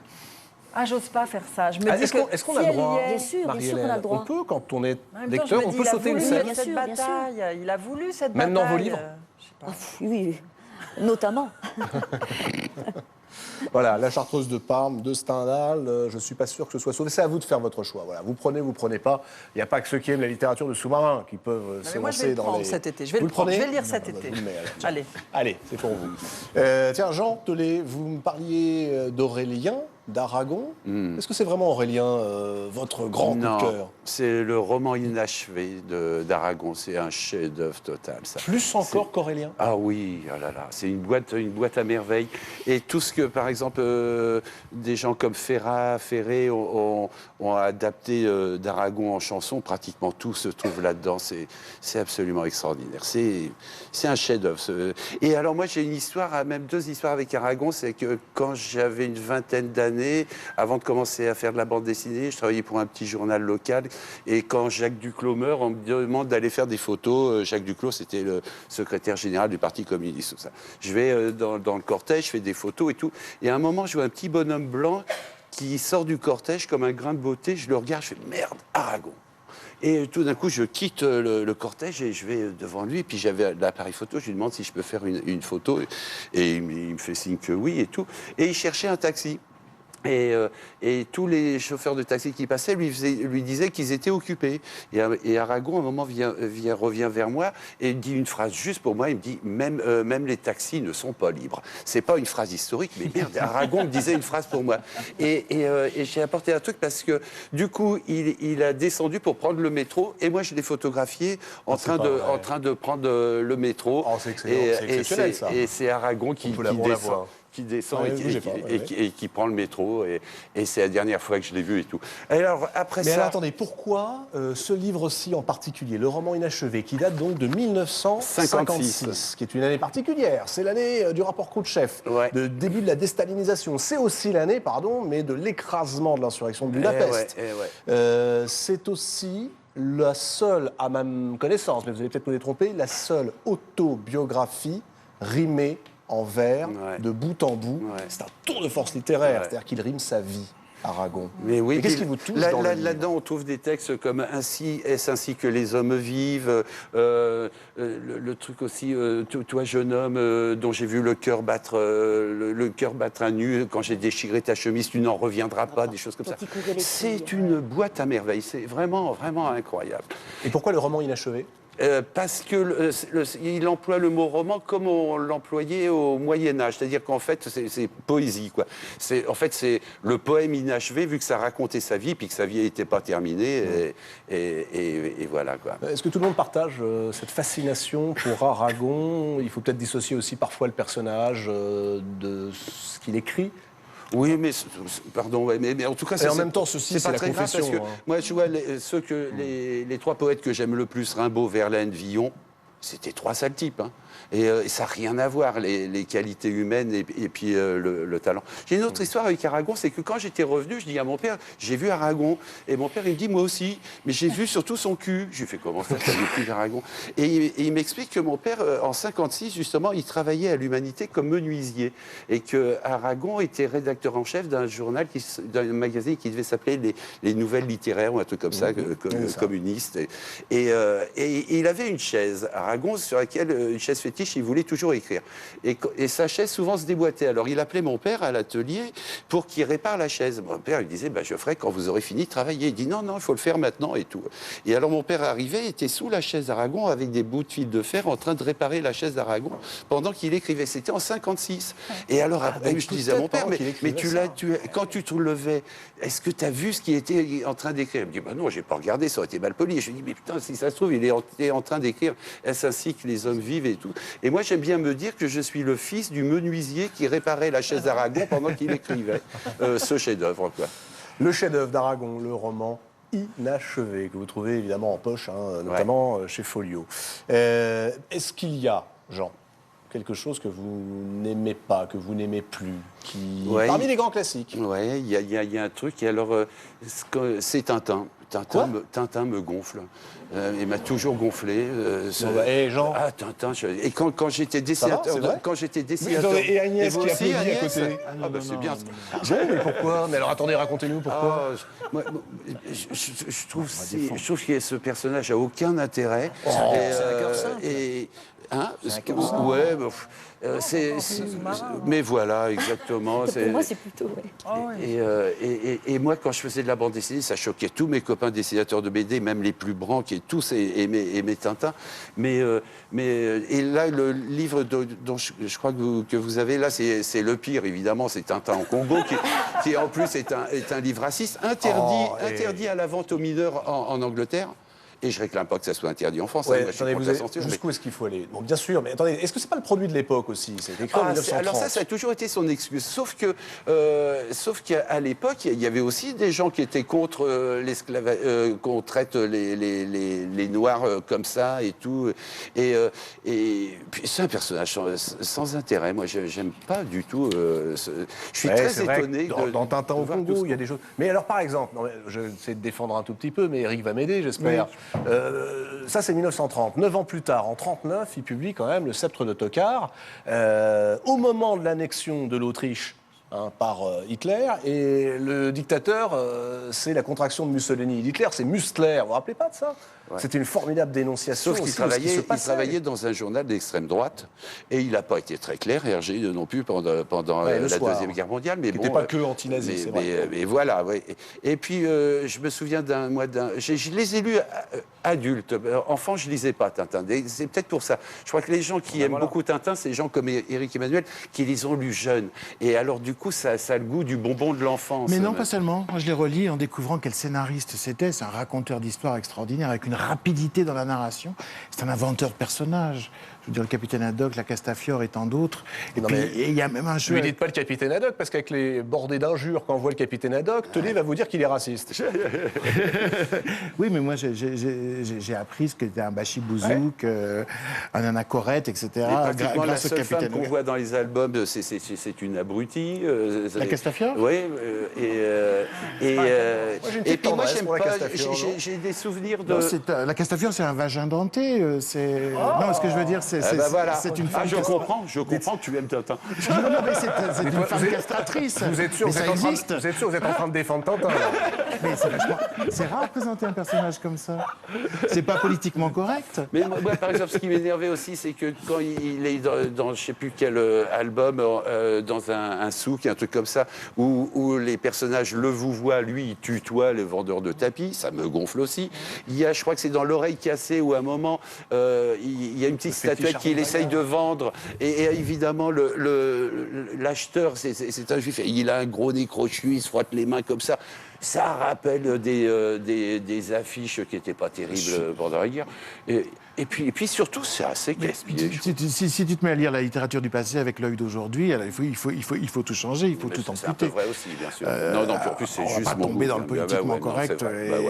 Ah, j'ose pas faire ça. Je me dis Est-ce qu'on a si le elle y droit, est- Bien sûr qu'on a le Marie-Hélène? droit. On peut, quand on est En même temps, lecteur, je me on dis, peut il a sauter une voulu scène. Bien cette sûr, bien sûr. bataille. Il a voulu cette Même bataille. dans vos livres Je sais pas. Oui, notamment. Voilà, La Chartreuse de Parme, de Stendhal, je ne suis pas sûr que ce soit sauvé. C'est à vous de faire votre choix. Voilà. Vous prenez pas. Il n'y a pas que ceux qui aiment la littérature de sous-marin qui peuvent se Mais moi, je vais lancer le dans prendre les... cet été. Je vais Vous le prendre. prenez Je vais le lire cet Bah, été. vous le mettez, alors, tiens. Allez. Allez, c'est pour vous. Tiens, Jean Telet, vous me parliez d'Aurélien d'Aragon. Est-ce que c'est vraiment Aurélien, votre grand coup de Non, cœur? c'est le roman inachevé d'Aragon. C'est un chef-d'œuvre total, ça. Plus encore qu'Aurélien? Ah oui, oh là là, c'est une boîte à merveilles. Et tout ce que, par exemple, des gens comme Ferré ont adapté d'Aragon en chanson, pratiquement tout se trouve là-dedans. C'est absolument extraordinaire. C'est un chef-d'œuvre. Et alors moi, j'ai une histoire, même 2 histoires avec Aragon. C'est que quand j'avais une vingtaine d'années, avant de commencer à faire de la bande dessinée, je travaillais pour un petit journal local. Et quand Jacques Duclos meurt, on me demande d'aller faire des photos. Jacques Duclos, c'était le secrétaire général du Parti communiste. Tout ça. Je vais dans le cortège, je fais des photos et tout. Et à un moment, je vois un petit bonhomme blanc qui sort du cortège comme un grain de beauté. Je le regarde, je fais merde, Aragon. Et tout d'un coup, je quitte le cortège et je vais devant lui. Et puis j'avais l'appareil photo, je lui demande si je peux faire une photo. Et il me fait signe que oui et tout. Et il cherchait un taxi. Et tous les chauffeurs de taxi qui passaient lui disaient qu'ils étaient occupés. Et Aragon, à un moment, revient vers moi et dit une phrase juste pour moi. Il me dit même les taxis ne sont pas libres. C'est pas une phrase historique, mais merde, Aragon me disait une phrase pour moi. Et j'ai apporté un truc parce que du coup, il a descendu pour prendre le métro et moi, je l'ai photographié en train de prendre le métro. Oh, c'est excellent, c'est exceptionnel, ça. Et c'est Aragon qui On peut la voir. qui descend Ouais, bougez pas, ouais. et qui prend le métro. Et c'est la dernière fois que je l'ai vu et tout. Alors, après Mais ça... alors, attendez, pourquoi ce livre-ci en particulier, le roman inachevé, qui date donc de 1956, qui est une année particulière, c'est l'année du rapport Khrouchtchev, Ouais. de début de la déstalinisation, c'est aussi l'année, mais de l'écrasement de l'insurrection de Budapest. C'est aussi la seule, à ma connaissance, mais vous allez peut-être me détromper, la seule autobiographie rimée en vers, de bout en bout. Ouais. C'est un tour de force littéraire, c'est-à-dire qu'il rime sa vie, Aragon. Mais oui, Et qu'est-ce qui vous touche dans le livre ? Là-dedans, on trouve des textes comme Est-ce ainsi que les hommes vivent, le truc aussi, toi jeune homme, dont j'ai vu le cœur battre à nu, quand j'ai déchiré ta chemise, tu n'en reviendras pas, des choses comme ça. C'est une boîte à merveilles, c'est vraiment, vraiment incroyable. Et pourquoi le roman inachevé ? Parce que il emploie le mot roman comme on l'employait au Moyen-Âge, c'est-à-dire qu'en fait, c'est poésie, quoi. En fait, c'est le poème inachevé, vu que ça racontait sa vie, puis que sa vie n'était pas terminée, et voilà, quoi. Est-ce que tout le monde partage cette fascination pour Aragon ? Il faut peut-être dissocier aussi parfois le personnage de ce qu'il écrit. Oui, mais pardon, mais en tout cas, et en même temps, ceci, c'est pas la très grave confession. parce que moi, je vois les trois poètes que j'aime le plus, Rimbaud, Verlaine, Villon, c'était trois sales types. Hein. Et ça n'a rien à voir, les qualités humaines et puis le talent. J'ai une autre histoire avec Aragon, c'est que quand j'étais revenu, je dis à mon père, j'ai vu Aragon. Et mon père, il me dit, moi aussi, mais j'ai vu surtout son cul. Je lui fais, comment ça, t'as vu Aragon ? Et il m'explique que mon père, en 56, justement, il travaillait à l'Humanité comme menuisier. Et que Aragon était rédacteur en chef d'un journal, d'un magazine qui devait s'appeler les Nouvelles Littéraires, ou un truc comme ça, communiste. Et il avait une chaise, Aragon, sur laquelle, une chaise fétiche, il voulait toujours écrire. Et sa chaise souvent se déboîtait. Alors il appelait mon père à l'atelier pour qu'il répare la chaise. Mon père lui disait, je ferai quand vous aurez fini de travailler. Il dit, non, il faut le faire maintenant et tout. Et alors mon père arrivait, était sous la chaise d'Aragon avec des bouts de fil de fer en train de réparer la chaise d'Aragon pendant qu'il écrivait. C'était en 56. Et alors après, je disais à mon père, mais quand tu te levais, est-ce que tu as vu ce qu'il était en train d'écrire ? Il me dit, non, j'ai pas regardé, ça aurait été mal poli. Je lui dis, mais putain, si ça se trouve, il est en train d'écrire Est-ce ainsi que les hommes vivent et tout. Et moi, j'aime bien me dire que je suis le fils du menuisier qui réparait la chaise d'Aragon pendant qu'il écrivait ce chef-d'œuvre, quoi. Le chef-d'œuvre d'Aragon, le roman inachevé, que vous trouvez évidemment en poche, notamment chez Folio. Est-ce qu'il y a, Jean, quelque chose que vous n'aimez pas, que vous n'aimez plus, parmi les grands classiques ? Oui, il y a un truc, et alors, c'est Tintin. Tintin me gonfle. Il m'a toujours gonflé. Jean. Ah, Tintin. Et quand j'étais dessinateur. Et Agnès qui applaudit à côté. C'est bien. Mais pourquoi ? Mais alors attendez, racontez-nous pourquoi. Je trouve que ce personnage n'a aucun intérêt. C'est un cœur simple. C'est un cœur simple. Ouais, mais voilà, exactement. Pour moi, c'est plutôt... Et moi, quand je faisais de la bande dessinée, ça choquait tous mes copains dessinateurs de BD, même les plus brancs, qui tous aimaient Tintin. Mais là, le livre dont je crois que vous avez là, c'est le pire, évidemment. C'est Tintin en Congo, qui en plus est un livre raciste, interdit à la vente aux mineurs en Angleterre. Et je réclame pas que ça soit interdit en France. Ouais, jusqu'où est-ce qu'il faut aller ? Bon, bien sûr, mais attendez, est-ce que c'est pas le produit de l'époque aussi ? C'est écrit en 1930. Alors ça a toujours été son excuse. Sauf qu'à l'époque, il y avait aussi des gens qui étaient contre l'esclavage, qu'on traite les Noirs comme ça et tout. Et puis c'est un personnage sans intérêt. Moi, j'aime pas du tout. Je suis très étonné. Dans Tintin au Congo, il y a des choses. Mais alors, par exemple, je vais essayer de défendre un tout petit peu, mais Eric va m'aider, j'espère. Oui. Ça, c'est 1930. 9 ans plus tard, en 1939, il publie quand même Le Sceptre de Tokar. Au moment de l'annexion de l'Autriche par Hitler, et le dictateur, c'est la contraction de Mussolini. Hitler, c'est Mustler. Vous vous rappelez pas de ça ? Ouais. C'était une formidable dénonciation. Sauf qu'il travaillait dans un journal d'extrême droite et il n'a pas été très clair, Hergé non plus, pendant la Deuxième Guerre mondiale. Mais n'était pas que anti-nazi, c'est vrai. Mais voilà. Ouais. Et puis, je me souviens je les ai lus adultes. Enfant, je ne lisais pas Tintin. C'est peut-être pour ça. Je crois que les gens qui aiment beaucoup Tintin, c'est des gens comme Éric Emmanuel qui les ont lus jeunes. Et alors, du coup, ça a le goût du bonbon de l'enfance. Mais non, pas seulement. Moi, je les relis en découvrant quel scénariste c'était. C'est un raconteur d'histoire extraordinaire, avec une rapidité dans la narration. C'est un inventeur de personnages. Je veux dire, le capitaine Haddock, la Castafiore et tant d'autres. Et puis, il y a même un jeu... Ne dites pas le capitaine Haddock, parce qu'avec les bordées d'injures, quand on voit le capitaine Haddock, Tellier va vous dire qu'il est raciste. Oui, mais moi, j'ai appris ce qu'était un bachibouzouк, un anacorette, etc. Et pratiquement la grâce au seule femme capitaine qu'on Haddock. voit dans les albums, c'est une abrutie. La Castafiore? Oui. j'ai une Et petite puis moi, tendresse j'aime pour la pas. Castafiore, non J'ai des souvenirs de. Non, la Castafiore, c'est un vagin denté. Non, ce que je veux dire, c'est voilà. une femme... Je comprends que tu aimes Tintin. Non, mais c'est une femme castratrice. Vous êtes sûr, mais vous ça êtes, existe. vous êtes sûr, vous êtes en train de défendre Tintin, là. Mais c'est rare de présenter un personnage comme ça. C'est pas politiquement correct. Mais moi, par exemple, ce qui m'énervait aussi, c'est que quand il est dans je sais plus quel album, dans un souk, un truc comme ça, où les personnages le vous voient, lui, il tutoie le vendeur de tapis, ça me gonfle aussi. Il y a, je crois que c'est dans L'Oreille cassée, où à un moment, il y a une petite statuette qu'il essaye de vendre, et évidemment, l'acheteur, c'est un juif, il a un gros nez crochu, il se frotte les mains comme ça. Ça rappelle des affiches qui n'étaient pas terribles pendant la guerre. Et puis surtout, c'est assez gaspillé. Si tu te mets à lire la littérature du passé avec l'œil d'aujourd'hui, alors il faut tout changer, il faut tout C'est un peu amputer. vrai aussi, bien sûr. Non, puis en plus, c'est On juste va pas mon tomber goût. dans le politiquement correct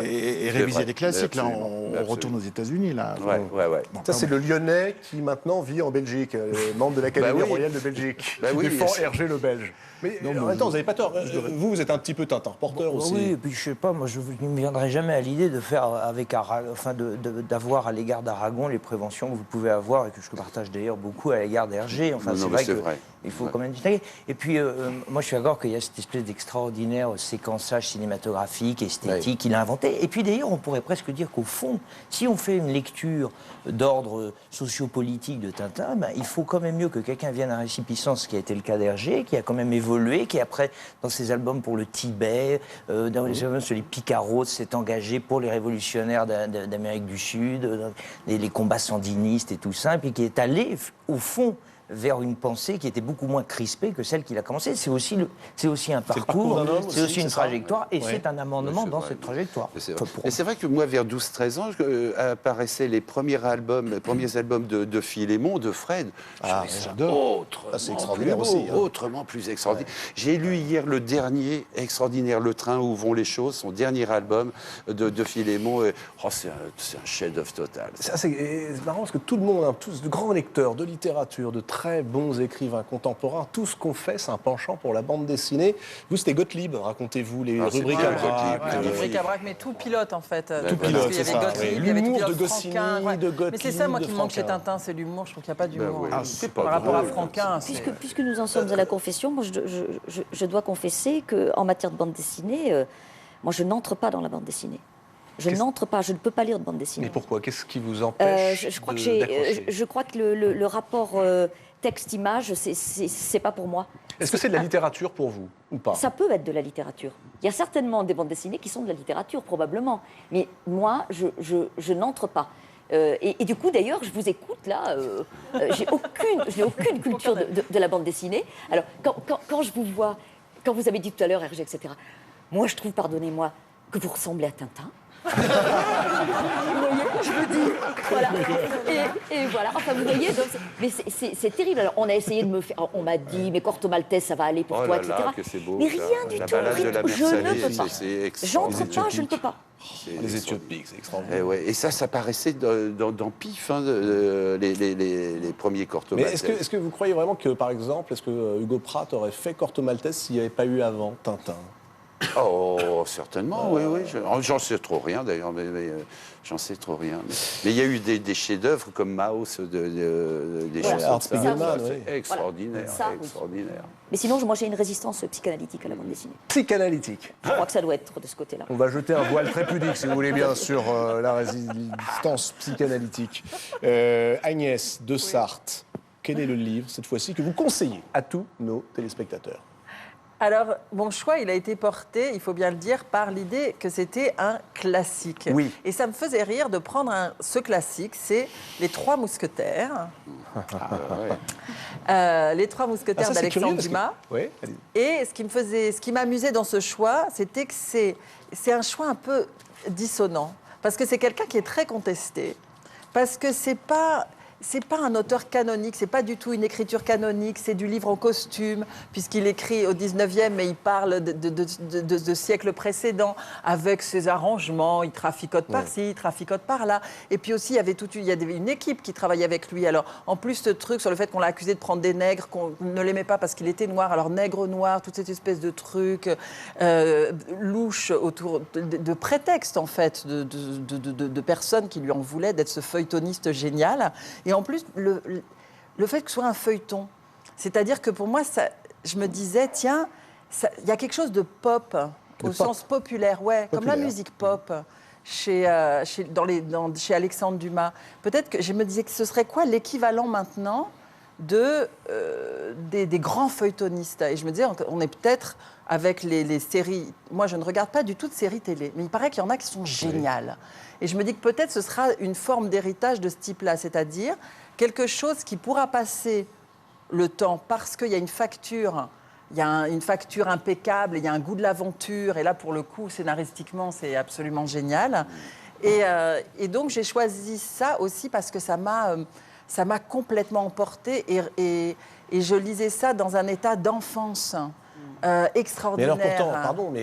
et réviser des classiques. Là, on retourne aux États-unis. Là. Ouais. Ça, c'est le Lyonnais qui maintenant vit en Belgique, membre de l'Académie Bah oui. royale de Belgique. Bah oui, défend et Hergé le Belge. Mais en même temps, vous n'avez pas tort. Vous êtes un petit peu Tintin reporter aussi. Oui, et puis je sais pas, moi je ne me viendrai jamais à l'idée de faire avec d'avoir à l'égard d'Aragon les préventions que vous pouvez avoir et que je partage d'ailleurs beaucoup à l'égard d'Hergé. Enfin, Non, c'est mais vrai qu'il faut quand même distinguer. Et puis, moi je suis d'accord qu'il y a cette espèce d'extraordinaire séquençage cinématographique, esthétique qu'il a inventé. Et puis d'ailleurs, on pourrait presque dire qu'au fond, si on fait une lecture d'ordre sociopolitique de Tintin, ben, il faut quand même mieux que quelqu'un vienne à récipicence, ce qui a été le cas d'Hergé, qui a quand même évolué, qui après, dans ses albums pour le Tibet, dans les albums sur les Picaros, s'est engagé pour les révolutionnaires d'Amérique du Sud, les combats sandinistes et tout ça, et puis qui est allé, au fond, vers une pensée qui était beaucoup moins crispée que celle qu'il a commencée. C'est aussi un parcours, d'un homme c'est aussi une c'est ça trajectoire, et Ouais. c'est un amendement dans vrai. cette trajectoire. C'est vrai. Et c'est vrai que moi, vers 12-13 ans, apparaissaient les premiers albums de Philémon, de Fred. Ah, J'adore. c'est extraordinaire aussi, hein. Autrement plus extraordinaire. J'ai lu hier le dernier extraordinaire, Le train où vont les choses, son dernier album de Philémon. C'est un chef-d'œuvre total. C'est marrant parce que tout le monde, tous de grands lecteurs de littérature, de très bons écrivains contemporains, tout ce qu'on fait, c'est un penchant pour la bande dessinée. Vous, c'était Gottlieb, racontez-vous, les Ah, c'est rubriques vrai, à bras. Gottlieb, Ouais, magnifique. rubrique à braque, mais tout pilote en fait. Tout Parce pilote, qu'il y c'est avait ça, Gottlieb, ouais. il y avait tout L'humour de pilote Goscinny, Franquin, de Gottlieb, Mais c'est ça, moi, de qui me manque chez Franquin. Tintin, c'est l'humour. Je trouve qu'il n'y a pas d'humour. oui. c'est pas Par rapport à drôle, Franquin, Puisque nous en sommes à la confession, moi, je dois confesser qu'en matière de bande dessinée, moi, je n'entre pas dans la bande dessinée. Je n'entre pas, je ne peux pas lire de bande dessinée. Mais pourquoi? Qu'est-ce qui vous empêche Je crois d'accrocher je crois que le rapport texte-image, c'est pas pour moi. Est-ce que c'est de la littérature pour vous ou pas? Ça peut être de la littérature. Il y a certainement des bandes dessinées qui sont de la littérature, probablement. Mais moi, je n'entre pas. Et du coup, d'ailleurs, je vous écoute là, je n'ai aucune culture de la bande dessinée. Alors, quand je vous vois, quand vous avez dit tout à l'heure, Hergé, etc., moi, je trouve, pardonnez-moi, que vous ressemblez à Tintin. Vous voyez, je vous dis, voilà. Et voilà, enfin, vous voyez, donc, mais c'est terrible. Alors, on a essayé de me faire, on m'a dit, mais Corto Maltese, ça va aller pour Oh toi, là etc. là, que c'est beau, mais ça. rien du La tout, balade de la je ne Mercedes, peux pas. c'est J'entre extraordinaire. pas, je ne peux pas. Les Éthiopiques, c'est extraordinaire. Et ça paraissait dans Pif, hein, les premiers Corto Mais Maltese. est-ce que vous croyez vraiment que, par exemple, est-ce que Hugo Pratt aurait fait Corto Maltese s'il n'y avait pas eu avant Tintin? Oh, certainement, oui. J'en sais trop rien d'ailleurs, mais j'en sais trop rien. Mais il y a eu des chefs-d'œuvre comme Maus, des Voilà. choses Art comme ça. Spiegelman, C'est oui. extraordinaire, Voilà. Ça, oui. extraordinaire. Mais sinon, moi, j'ai une résistance psychanalytique à la bande dessinée. Psychanalytique. Je crois que ça doit être de ce côté-là. On va jeter un voile très pudique, si vous voulez bien, sur la résistance psychanalytique. Agnès de Sarthe, quel est le livre, cette fois-ci, que vous conseillez à tous nos téléspectateurs? Alors, mon choix, il a été porté, il faut bien le dire, par l'idée que c'était un classique. Oui. Et ça me faisait rire de prendre ce classique, c'est Les Trois Mousquetaires. Les Trois Mousquetaires Ah, ça, c'est curieux, d'Alexandre parce que- Dumas. Oui, allez-y. Et ce qui m'amusait dans ce choix, c'était que c'est un choix un peu dissonant. Parce que c'est quelqu'un qui est très contesté. Parce que c'est pas un auteur canonique, c'est pas du tout une écriture canonique, c'est du livre en costume, puisqu'il écrit au 19e, mais il parle de siècles précédents, avec ses arrangements, il traficote par-ci, il traficote par-là. Et puis aussi, il y avait une équipe qui travaillait avec lui. Alors, en plus, ce truc sur le fait qu'on l'a accusé de prendre des nègres, qu'on ne l'aimait pas parce qu'il était noir, alors nègre noir, toute cette espèce de truc louche autour de prétextes, en fait, de personnes qui lui en voulaient d'être ce feuilletoniste génial. Et en plus, le fait que ce soit un feuilleton, c'est-à-dire que pour moi, je me disais, tiens, il y a quelque chose de pop, sens populaire, comme la musique pop chez Alexandre Dumas. Peut-être que je me disais que ce serait quoi l'équivalent maintenant des grands feuilletonistes. Et je me disais, on est peut-être avec les séries. Moi, je ne regarde pas du tout de séries télé, mais il paraît qu'il y en a qui sont géniales. Et je me dis que peut-être ce sera une forme d'héritage de ce type-là, c'est-à-dire quelque chose qui pourra passer le temps parce qu'il y a une facture. Il y a une facture impeccable, il y a un goût de l'aventure. Et là, pour le coup, scénaristiquement, c'est absolument génial. Et donc, j'ai choisi ça aussi parce que ça m'a complètement emportée. Et je lisais ça dans un état d'enfance extraordinaire. Mais alors pourtant, pardon,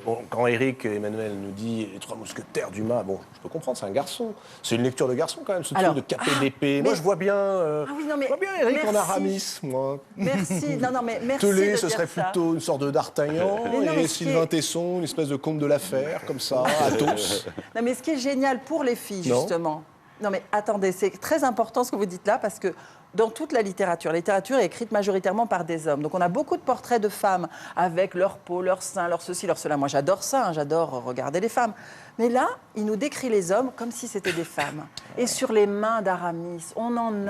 bon, quand Éric et Emmanuel nous dit Les Trois Mousquetaires, Dumas, bon, je peux comprendre, c'est un garçon. C'est une lecture de garçon quand même, ce truc de caper d'épée. Moi, je vois bien, Éric en Aramis, moi. Merci, mais merci. Telé, ce serait plutôt une sorte de d'Artagnan, et Sylvain Tesson, une espèce de comte de l'affaire, comme ça, Athos. Non, mais ce qui est génial pour les filles, justement. Non, mais attendez, c'est très important ce que vous dites là, parce que dans toute la littérature est écrite majoritairement par des hommes. Donc on a beaucoup de portraits de femmes avec leur peau, leur sein, leur ceci, leur cela. Moi j'adore ça, j'adore regarder les femmes. Mais là, il nous décrit les hommes comme si c'était des femmes. Et sur les mains d'Aramis, on en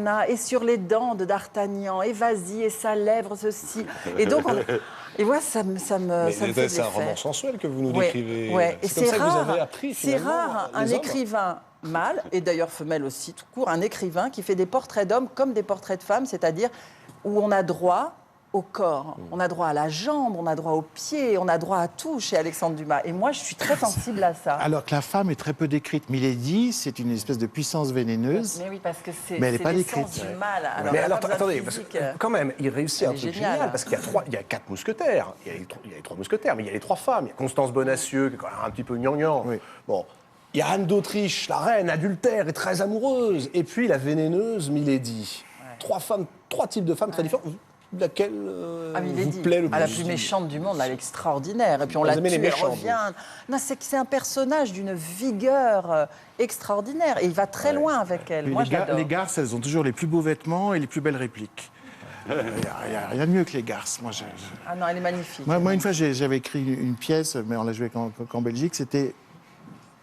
a. Et sur les dents de d'Artagnan, et vas-y, et sa lèvre, ceci. Et donc, et moi, ça me fait c'est un roman sensuel que vous nous décrivez. Et c'est comme ça que vous avez appris, c'est finalement, rare, un écrivain mâle, et d'ailleurs femelle aussi, tout court, un écrivain qui fait des portraits d'hommes comme des portraits de femmes, c'est-à-dire où on a droit au corps, on a droit à la jambe, on a droit aux pieds, on a droit à tout chez Alexandre Dumas. Et moi, je suis très sensible à ça. Alors que la femme est très peu décrite. Milady, c'est une espèce de puissance vénéneuse. Mais oui, parce que c'est elle n'est pas décrite. Du mal. Alors, mais alors, attendez, parce que, quand même, il réussit un truc génial, parce qu'il y a 4 mousquetaires. Il y a les 3 mousquetaires, mais il y a les 3 femmes. Il y a Constance Bonacieux, qui est quand même un petit peu gnangnan. Oui. Bon. Il y a Anne d'Autriche, la reine, adultère et très amoureuse. Et puis la vénéneuse Milady. 3 types de femmes très différentes. Laquelle vous plaît le plus? La plus méchante du monde, l'extraordinaire. Et puis on la tue, elle revient. Non, c'est un personnage d'une vigueur extraordinaire. Et il va très loin avec elle. Moi, les garces, elles ont toujours les plus beaux vêtements et les plus belles répliques. Il n'y a rien de mieux que les garces. Ah non, elle est magnifique. Moi une fois, j'avais écrit une pièce, mais on l'a jouée qu'en Belgique. C'était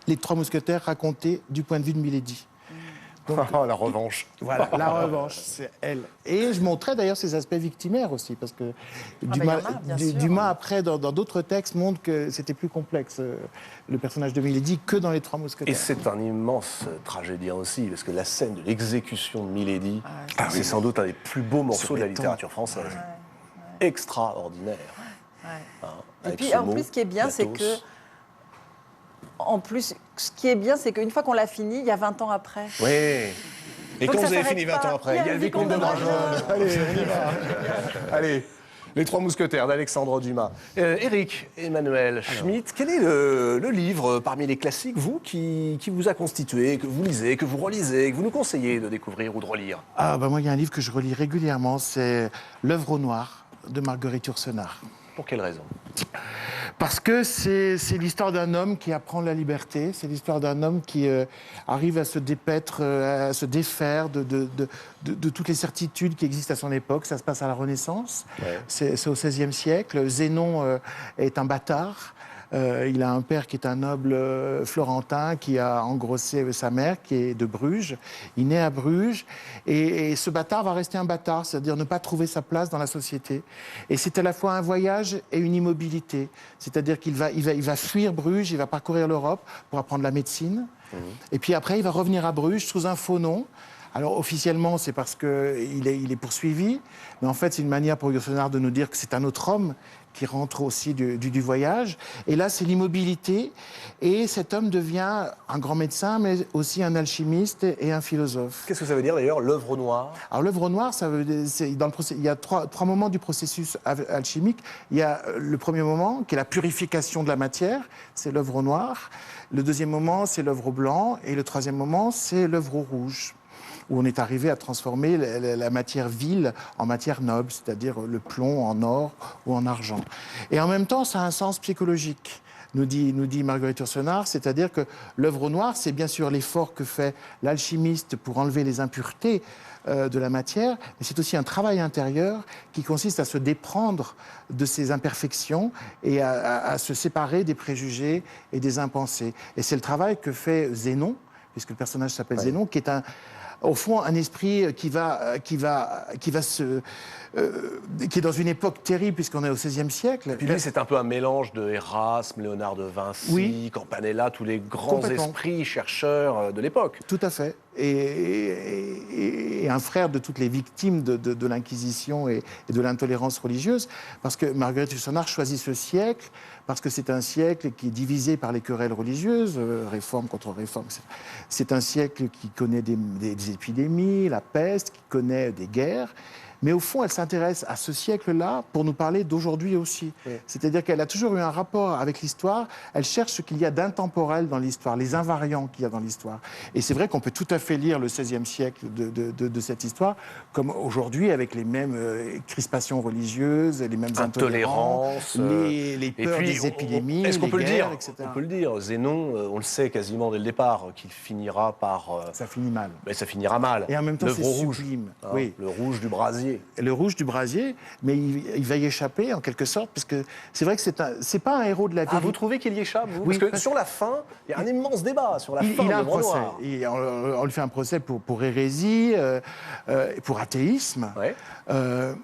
Les Trois Mousquetaires racontés du point de vue de Milady. Donc, la revanche. Voilà, la revanche, c'est elle. Et je montrais d'ailleurs ses aspects victimaires aussi, parce que Dumas, après, dans d'autres textes, montre que c'était plus complexe, le personnage de Milady, que dans Les Trois Mousquetaires. Et c'est un immense tragédien aussi, parce que la scène de l'exécution de Milady, c'est sans doute un des plus beaux morceaux de la littérature française. Extraordinaire. Et puis, en plus, ce qui est bien, c'est que en plus, ce qui est bien, c'est qu'une fois qu'on l'a fini, il y a 20 ans après. Oui. Et quand vous avez fini 20 ans après, il y a le Vicomte de Brageonne. Allez, on y va. Allez, Les Trois Mousquetaires d'Alexandre Dumas. Éric Emmanuel Schmitt, quel est le livre parmi les classiques, vous, qui vous a constitué, que vous lisez, que vous relisez, que vous nous conseillez de découvrir ou de relire? Moi, il y a un livre que je relis régulièrement, c'est L'œuvre au noir de Marguerite Yourcenar. Pour quelle raison? Parce que c'est l'histoire d'un homme qui apprend la liberté, c'est l'histoire d'un homme qui arrive à se dépaître, à se défaire de toutes les certitudes qui existent à son époque. Ça se passe à la Renaissance, c'est au XVIe siècle. Zénon est un bâtard. Il a un père qui est un noble florentin qui a engrossé sa mère, qui est de Bruges. Il naît à Bruges et ce bâtard va rester un bâtard, c'est-à-dire ne pas trouver sa place dans la société. Et c'est à la fois un voyage et une immobilité. C'est-à-dire qu'il va fuir Bruges, il va parcourir l'Europe pour apprendre la médecine. Et puis après, il va revenir à Bruges sous un faux nom. Alors officiellement, c'est parce qu'il est poursuivi, mais en fait, c'est une manière pour Yourcenar de nous dire que c'est un autre homme qui rentre aussi du voyage. Et là, c'est l'immobilité. Et cet homme devient un grand médecin, mais aussi un alchimiste et un philosophe. Qu'est-ce que ça veut dire d'ailleurs, l'œuvre noire? Alors l'œuvre noire, il y a trois moments du processus alchimique. Il y a le premier moment, qui est la purification de la matière, c'est l'œuvre noire. Le deuxième moment, c'est l'œuvre blanc. Et le troisième moment, c'est l'œuvre rouge, où on est arrivé à transformer la matière vile en matière noble, c'est-à-dire le plomb en or ou en argent. Et en même temps, ça a un sens psychologique, nous dit Marguerite Yourcenar, c'est-à-dire que l'œuvre noire, c'est bien sûr l'effort que fait l'alchimiste pour enlever les impuretés de la matière, mais c'est aussi un travail intérieur qui consiste à se déprendre de ses imperfections et à se séparer des préjugés et des impensés. Et c'est le travail que fait Zénon, puisque le personnage s'appelle Zénon, qui est au fond un esprit qui est dans une époque terrible puisqu'on est au XVIe siècle. Puis lui, c'est un peu un mélange de Erasme, Léonard de Vinci, Campanella, tous les grands esprits chercheurs de l'époque. Tout à fait. Et un frère de toutes les victimes de l'Inquisition et de l'intolérance religieuse, parce que Marguerite Yourcenar choisit ce siècle parce que c'est un siècle qui est divisé par les querelles religieuses, réforme contre réforme. C'est un siècle qui connaît des épidémies, la peste, qui connaît des guerres. Mais au fond, elle s'intéresse à ce siècle-là pour nous parler d'aujourd'hui aussi. Oui. C'est-à-dire qu'elle a toujours eu un rapport avec l'histoire. Elle cherche ce qu'il y a d'intemporel dans l'histoire, les invariants qu'il y a dans l'histoire. Et c'est vrai qu'on peut tout à fait lire le XVIe siècle de cette histoire comme aujourd'hui, avec les mêmes crispations religieuses, les mêmes intolérances, les peurs des épidémies, est-ce qu'on peut guerres, le dire, etc. On peut le dire. Zénon, on le sait quasiment dès le départ, qu'il finira par... Ça finit mal. Mais ça finira mal. Et en même temps, c'est sublime. Hein, oui. Le rouge du brasier. Le rouge du brasier, mais il va y échapper en quelque sorte, parce que c'est vrai que c'est pas un héros de la vérité. Ah, vous trouvez qu'il y échappe, vous? Oui, parce que sur la fin, il y a un immense débat sur la fin il a un de procès. Noir. On lui fait un procès pour hérésie, pour athéisme, Ouais.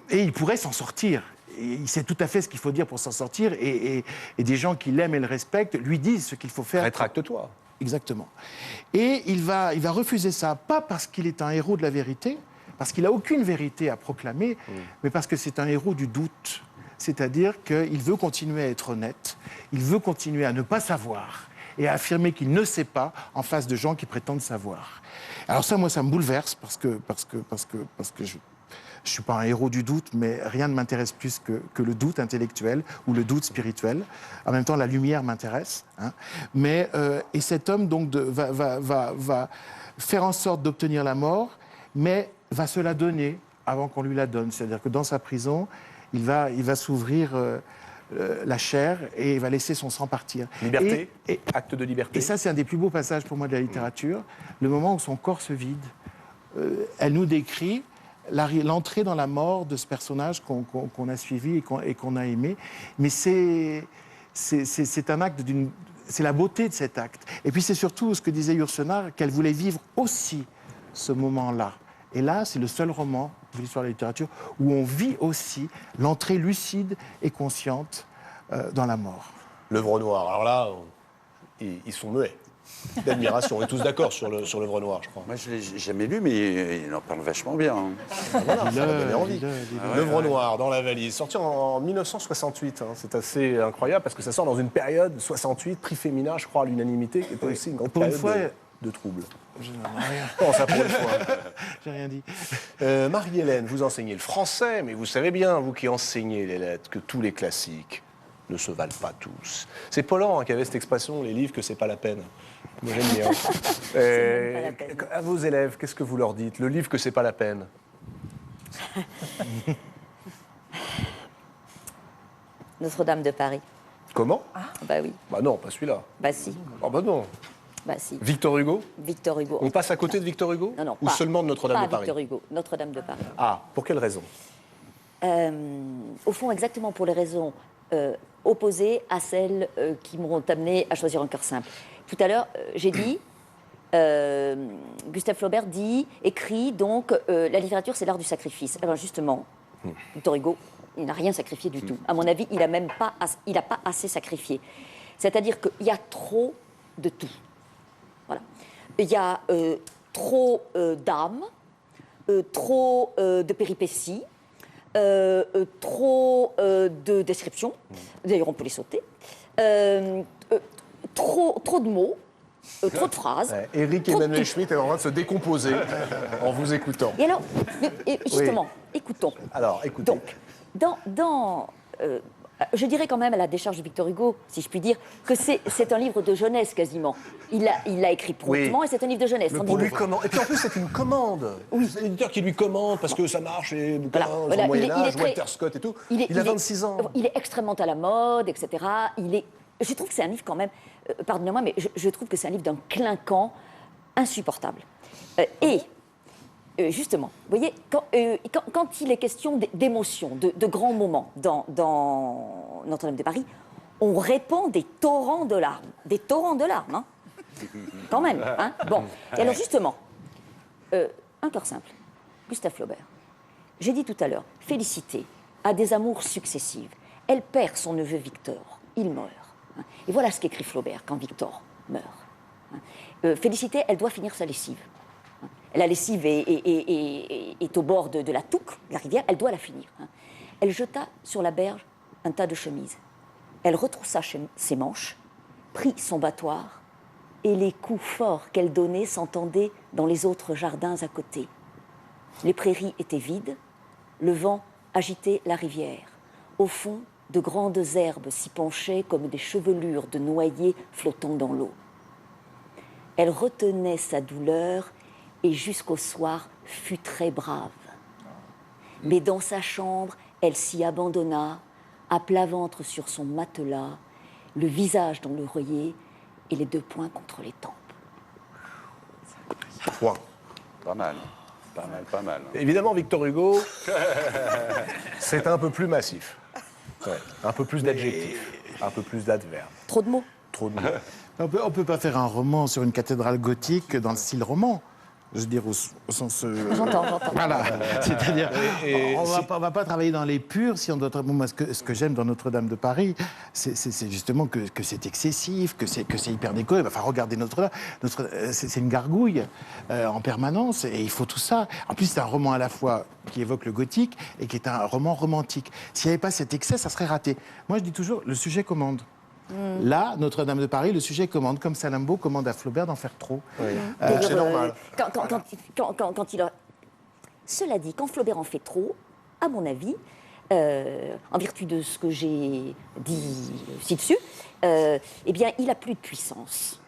et il pourrait s'en sortir. Et il sait tout à fait ce qu'il faut dire pour s'en sortir, et des gens qui l'aiment et le respectent lui disent ce qu'il faut faire. Rétracte-toi. Exactement. Et il va refuser ça, pas parce qu'il est un héros de la vérité, parce qu'il n'a aucune vérité à proclamer, mais parce que c'est un héros du doute. C'est-à-dire qu'il veut continuer à être honnête, il veut continuer à ne pas savoir et à affirmer qu'il ne sait pas en face de gens qui prétendent savoir. Alors ça, moi, ça me bouleverse parce que je ne suis pas un héros du doute, mais rien ne m'intéresse plus que le doute intellectuel ou le doute spirituel. En même temps, la lumière m'intéresse. Hein. Et cet homme donc va faire en sorte d'obtenir la mort, mais va se la donner avant qu'on lui la donne. C'est-à-dire que dans sa prison, il va s'ouvrir la chair et il va laisser son sang partir. Liberté, acte de liberté. Et ça, c'est un des plus beaux passages pour moi de la littérature. Le moment où son corps se vide, elle nous décrit l'entrée dans la mort de ce personnage qu'on a suivi et qu'on a aimé. Mais c'est un acte c'est la beauté de cet acte. Et puis c'est surtout ce que disait Yourcenar, qu'elle voulait vivre aussi ce moment-là. Et là, c'est le seul roman de l'histoire de la littérature où on vit aussi l'entrée lucide et consciente dans la mort. L'œuvre noire. Alors là, ils sont muets d'admiration. On est tous d'accord sur l'œuvre noire, je crois. Moi, je ne l'ai jamais lu, mais il en parle vachement bien. Voilà, ça m'a donné envie. L'œuvre noire dans la valise, sorti en 1968. Hein. C'est assez incroyable parce que ça sort dans une période 68, prix Femina, je crois, à l'unanimité, qui était aussi une grande période de troubles. Comment ça, pour une fois? J'ai rien dit. Marie-Hélène, vous enseignez le français, mais vous savez bien, vous qui enseignez les lettres, que tous les classiques ne se valent pas tous. C'est Pollan qui avait cette expression, les livres que c'est pas la peine. J'aime bien. C'est même pas la peine. À vos élèves, qu'est-ce que vous leur dites? Le livre que c'est pas la peine. Notre-Dame de Paris. Comment? Bah oui, Bah non, pas celui-là. bah si, Ah bah non. bah si. Victor Hugo? Victor Hugo. On passe à côté de Victor Hugo? Non, Ou pas- seulement de Notre-Dame pas de Paris? Victor Hugo, Notre-Dame de Paris. Ah, pour quelle raison? Au fond, exactement pour les raisons opposées à celles qui m'ont amené à choisir un cœur simple. Tout à l'heure, j'ai dit, Gustave Flaubert écrit donc, la littérature c'est l'art du sacrifice. Alors justement, Victor Hugo, il n'a rien sacrifié du tout. À mon avis, il n'a pas assez sacrifié. C'est-à-dire qu'il y a trop de tout. Voilà. Il y a trop d'âme, trop de péripéties, trop de descriptions. D'ailleurs, on peut les sauter. Trop de mots. Trop de phrases. Ouais, Éric Emmanuel Schmitt est en train de se décomposer en vous écoutant. Et alors, justement, écoutons. Alors, écoutez. Donc, je dirais quand même à la décharge de Victor Hugo, si je puis dire, que c'est un livre de jeunesse quasiment. Il l'a écrit promptement et c'est un livre de jeunesse. On lui commande. Et puis en plus, c'est une commande. C'est l'éditeur qui lui commande parce que ça marche, les bouquins Voilà, au Moyen-Âge, très- Walter Scott et tout. Il a 26 ans. Il est extrêmement à la mode, etc. Je trouve que c'est un livre quand même, pardonnez-moi, mais je trouve que c'est un livre d'un clinquant insupportable. Justement, vous voyez, quand il est question d'émotions, de grands moments dans Notre-Dame de Paris, on répand des torrents de larmes. Des torrents de larmes, hein. Quand même, hein. Bon, et alors justement, un cœur simple, Gustave Flaubert. J'ai dit tout à l'heure, Félicité a des amours successives. Elle perd son neveu Victor, il meurt. Hein. Et voilà ce qu'écrit Flaubert quand Victor meurt. Hein. Félicité, elle doit finir sa lessive. La lessive est au bord de la Touques, la rivière, elle doit la finir. Hein. Elle jeta sur la berge un tas de chemises. Elle retroussa ses manches, prit son battoir, et les coups forts qu'elle donnait s'entendaient dans les autres jardins à côté. Les prairies étaient vides, le vent agitait la rivière. Au fond, de grandes herbes s'y penchaient comme des chevelures de noyers flottant dans l'eau. Elle retenait sa douleur et jusqu'au soir fut très brave. Mais dans sa chambre, elle s'y abandonna, à plat ventre sur son matelas, le visage dans l'oreiller et les 2 poings contre les tempes. Point. Pas mal. Pas mal, pas mal. Évidemment, Victor Hugo, c'est un peu plus massif. Ouais, un peu plus d'adjectifs, un peu plus d'adverbes. Trop de mots. Trop de mots. On peut pas faire un roman sur une cathédrale gothique dans le style roman. Je veux dire, au sens... J'entends. Voilà. C'est-à-dire, on va pas travailler dans les purs si on doit... Moi, ce que j'aime dans Notre-Dame de Paris, c'est justement que c'est excessif, que c'est hyper décoré. Enfin, regardez Notre-Dame. C'est une gargouille en permanence et il faut tout ça. En plus, c'est un roman à la fois qui évoque le gothique et qui est un roman romantique. S'il n'y avait pas cet excès, ça serait raté. Moi, je dis toujours, le sujet commande. Là, Notre-Dame de Paris, le sujet commande, comme Salammbô commande à Flaubert d'en faire trop. Oui. C'est normal. Quand il a... Cela dit, quand Flaubert en fait trop, à mon avis, en vertu de ce que j'ai dit ci-dessus, eh bien, il a plus de puissance.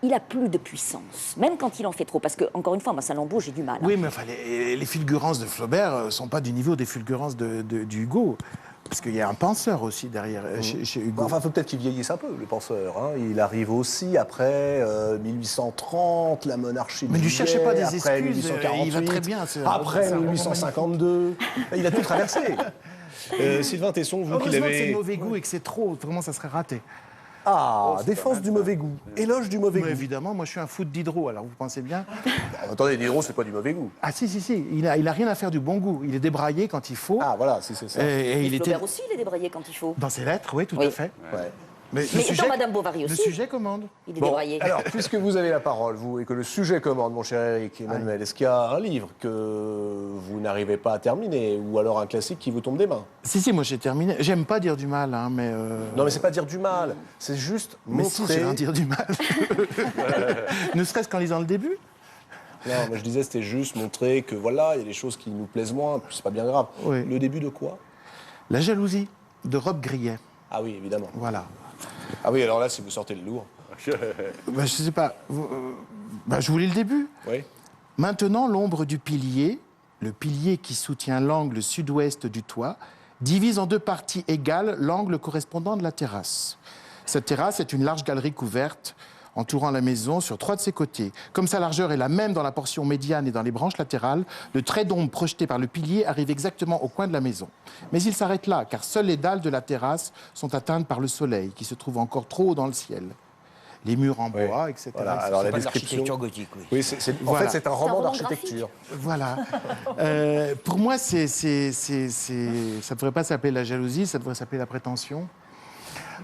Il a plus de puissance, même quand il en fait trop. Parce que, encore une fois, moi, Salammbô, j'ai du mal. Hein. Oui, mais enfin, les fulgurances de Flaubert ne sont pas du niveau des fulgurances du Hugo. Parce qu'il y a un penseur aussi derrière, chez Hugo. Enfin, il faut peut-être qu'il vieillisse un peu, le penseur. Hein. Il arrive aussi après 1830, la monarchie de Mais ne lui cherchez pas des après excuses, 1848, il va très bien. Après 1852. Il a tout traversé. Sylvain Tesson, vous qui Heureusement que c'est l'avez... de mauvais goût et que c'est trop, vraiment ça serait raté. Ah, défense du mauvais goût. Éloge du mauvais Mais goût. évidemment, moi je suis un fou de Diderot, alors vous pensez bien. Attendez, Diderot, c'est pas du mauvais goût. Ah si, il a rien à faire du bon goût. Il est débraillé quand il faut. Ah, voilà, c'est ça. Et il était Flaubert aussi, il est débraillé quand il faut. dans ses lettres, oui, tout Oui. à fait. Ouais. Mais Mais dans Madame Bovary le aussi, sujet commande. il est Bon, débraillé. alors, puisque vous avez la parole, vous, et que le sujet commande, mon cher Éric Emmanuel, est-ce qu'il y a un livre que vous n'arrivez pas à terminer, ou alors un classique qui vous tombe des mains? Si, moi j'ai terminé. J'aime pas dire du mal, hein, mais... Non, mais c'est pas dire du mal, c'est juste Mais si, montrer... j'ai rien dire du mal. Ne serait-ce qu'en lisant le début. Non, moi je disais, c'était juste montrer que voilà, il y a des choses qui nous plaisent moins, puis c'est pas bien grave. Oui. Le début de quoi? La jalousie de Rob Grillet. Ah oui, évidemment. Voilà. Ah oui, alors là, si vous sortez le lourd. Je sais pas. Je voulais le début. Oui. Maintenant, l'ombre du pilier, le pilier qui soutient l'angle sud-ouest du toit, divise en 2 parties égales l'angle correspondant de la terrasse. Cette terrasse est une large galerie couverte entourant la maison sur 3 de ses côtés. Comme sa largeur est la même dans la portion médiane et dans les branches latérales, le trait d'ombre projeté par le pilier arrive exactement au coin de la maison. Mais il s'arrête là, car seules les dalles de la terrasse sont atteintes par le soleil, qui se trouve encore trop haut dans le ciel. Les murs en bois, etc. Voilà, etc. alors la Pas de description... l'architecture gothique, oui. Oui, en Voilà. fait, c'est un roman d'architecture. Voilà. Pour moi, ça ne devrait pas s'appeler la jalousie, ça devrait s'appeler la prétention.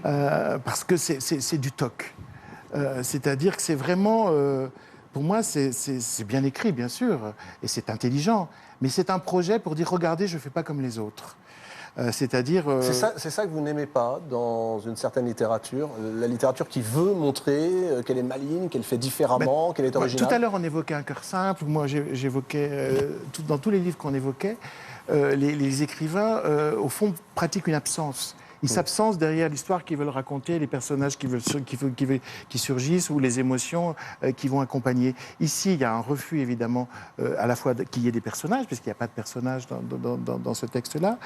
Parce que c'est du toc. C'est-à-dire que c'est vraiment... pour moi, c'est bien écrit, bien sûr, et c'est intelligent. Mais c'est un projet pour dire, regardez, je ne fais pas comme les autres. C'est-à-dire... C'est ça que vous n'aimez pas dans une certaine littérature, la littérature qui veut montrer qu'elle est maligne, qu'elle fait différemment, qu'elle est originale. Tout à l'heure, on évoquait Un cœur simple. Moi, j'évoquais, dans tous les livres qu'on évoquait, les écrivains, au fond, pratiquent une absence. Ils s'absentent derrière l'histoire qu'ils veulent raconter, les personnages qui surgissent ou les émotions qui vont accompagner. Ici, il y a un refus, évidemment, à la fois qu'il y ait des personnages, puisqu'il n'y a pas de personnages dans ce texte-là.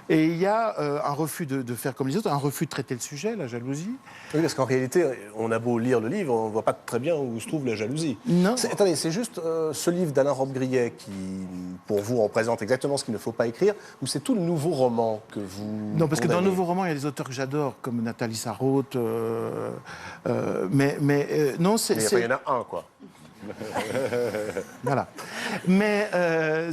Et il y a un refus de faire comme les autres, un refus de traiter le sujet, la jalousie. Oui, parce qu'en réalité, on a beau lire le livre, on ne voit pas très bien où se trouve la jalousie. Non. Attendez, c'est juste ce livre d'Alain Robbe-Grillet qui, pour vous, représente exactement ce qu'il ne faut pas écrire, ou c'est tout le nouveau roman que vous Non, parce que dans le condamnez nouveau roman, il y a des auteurs que j'adore, comme Nathalie Sarraute. Non, c'est... Il y en a un, quoi. Voilà. Mais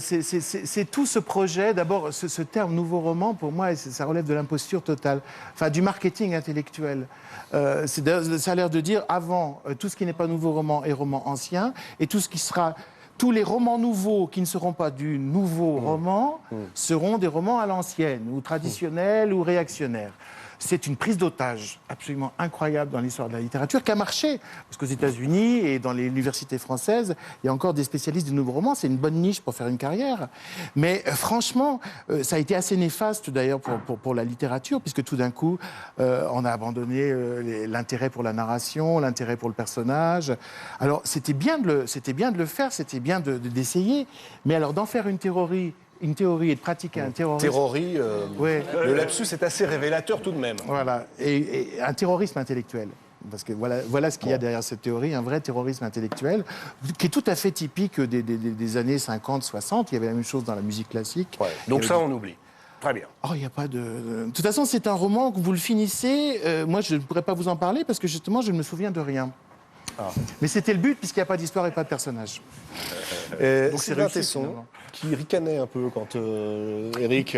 c'est tout ce projet. D'abord, ce terme nouveau roman, pour moi, ça relève de l'imposture totale. Enfin, du marketing intellectuel. Ça a l'air de dire, avant, tout ce qui n'est pas nouveau roman est roman ancien, et tout ce qui sera... Tous les romans nouveaux qui ne seront pas du nouveau roman seront des romans à l'ancienne, ou traditionnels, ou réactionnaires. C'est une prise d'otage absolument incroyable dans l'histoire de la littérature qui a marché. Parce qu'aux États-Unis et dans les universités françaises, il y a encore des spécialistes du nouveau roman. C'est une bonne niche pour faire une carrière. Mais franchement, ça a été assez néfaste d'ailleurs pour la littérature, puisque tout d'un coup, on a abandonné l'intérêt pour la narration, l'intérêt pour le personnage. Alors c'était bien de le faire, c'était bien d'essayer. Mais alors d'en faire une théorie et de pratiquer un terrorisme... Théorie, Ouais. le lapsus est assez révélateur tout de même. Voilà, et un terrorisme intellectuel. Parce que voilà ce qu'il y a derrière cette théorie, un vrai terrorisme intellectuel, qui est tout à fait typique des années 50, 60. Il y avait la même chose dans la musique classique. Ouais. Donc ça, on oublie. Très bien. Oh, il n'y a pas de... De toute façon, c'est un roman que vous le finissez. Moi, je ne pourrais pas vous en parler parce que justement, je ne me souviens de rien. Ah. Mais c'était le but, puisqu'il n'y a pas d'histoire et pas de personnage. Donc c'est Sylvain Tesson qui ricanait un peu quand Éric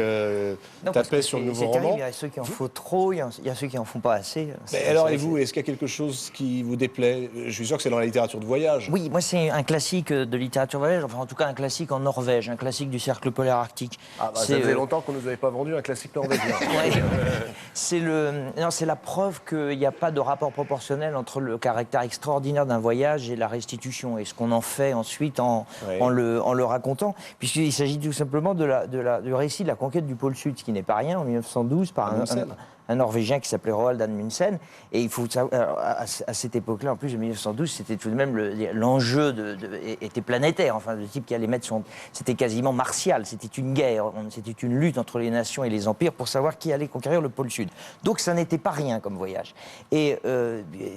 tapait sur le nouveau roman. Il y a ceux qui en font trop, il y a ceux qui en font pas assez. Mais alors, et vous, est-ce qu'il y a quelque chose qui vous déplaît? Je suis sûr que c'est dans la littérature de voyage. Oui, moi c'est un classique de littérature de voyage, enfin en tout cas un classique en Norvège, un classique du cercle polaire arctique. Ah bah, ça faisait longtemps qu'on ne nous avait pas vendu un classique norvégien. Ouais. C'est la preuve qu'il n'y a pas de rapport proportionnel entre le caractère extraordinaire d'un voyage et la restitution, et ce qu'on en fait ensuite en le racontant, puisqu'il s'agit tout simplement du récit de la conquête du pôle Sud, ce qui n'est pas rien, en 1912, par un Norvégien qui s'appelait Roald Amundsen. Et il faut savoir, à cette époque-là, en plus de 1912, c'était tout de même l'enjeu était planétaire. Enfin, le type qui allait mettre c'était quasiment martial. C'était une guerre, c'était une lutte entre les nations et les empires pour savoir qui allait conquérir le pôle Sud. Donc, ça n'était pas rien comme voyage. Et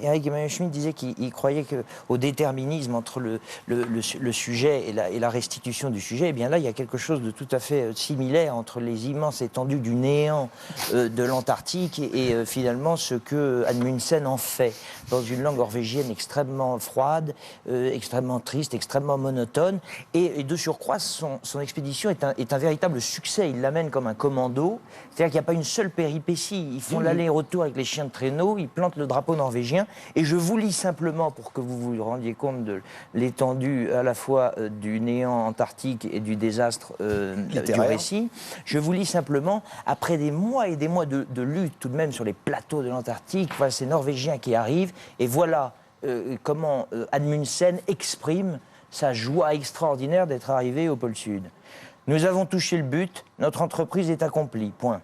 Eric Emmanuel Schmitt disait qu'il croyait au déterminisme entre le sujet et la restitution du sujet. Et bien là, il y a quelque chose de tout à fait similaire entre les immenses étendues du néant de l'Antarctique et finalement ce que Amundsen en fait dans une langue norvégienne extrêmement froide, extrêmement triste, extrêmement monotone, et de surcroît son expédition est un véritable succès. Il l'amène comme un commando, c'est-à-dire qu'il n'y a pas une seule péripétie. Ils font l'aller-retour avec les chiens de traîneau, ils plantent le drapeau norvégien, et je vous lis simplement pour que vous vous rendiez compte de l'étendue à la fois du néant antarctique et du désastre du récit. Je vous lis simplement, après des mois et des mois de lutte tout de même sur les plateaux de l'Antarctique, voilà ces Norvégiens qui arrivent, et voilà comment Amundsen exprime sa joie extraordinaire d'être arrivé au pôle Sud. Nous avons touché le but, notre entreprise est accomplie, point.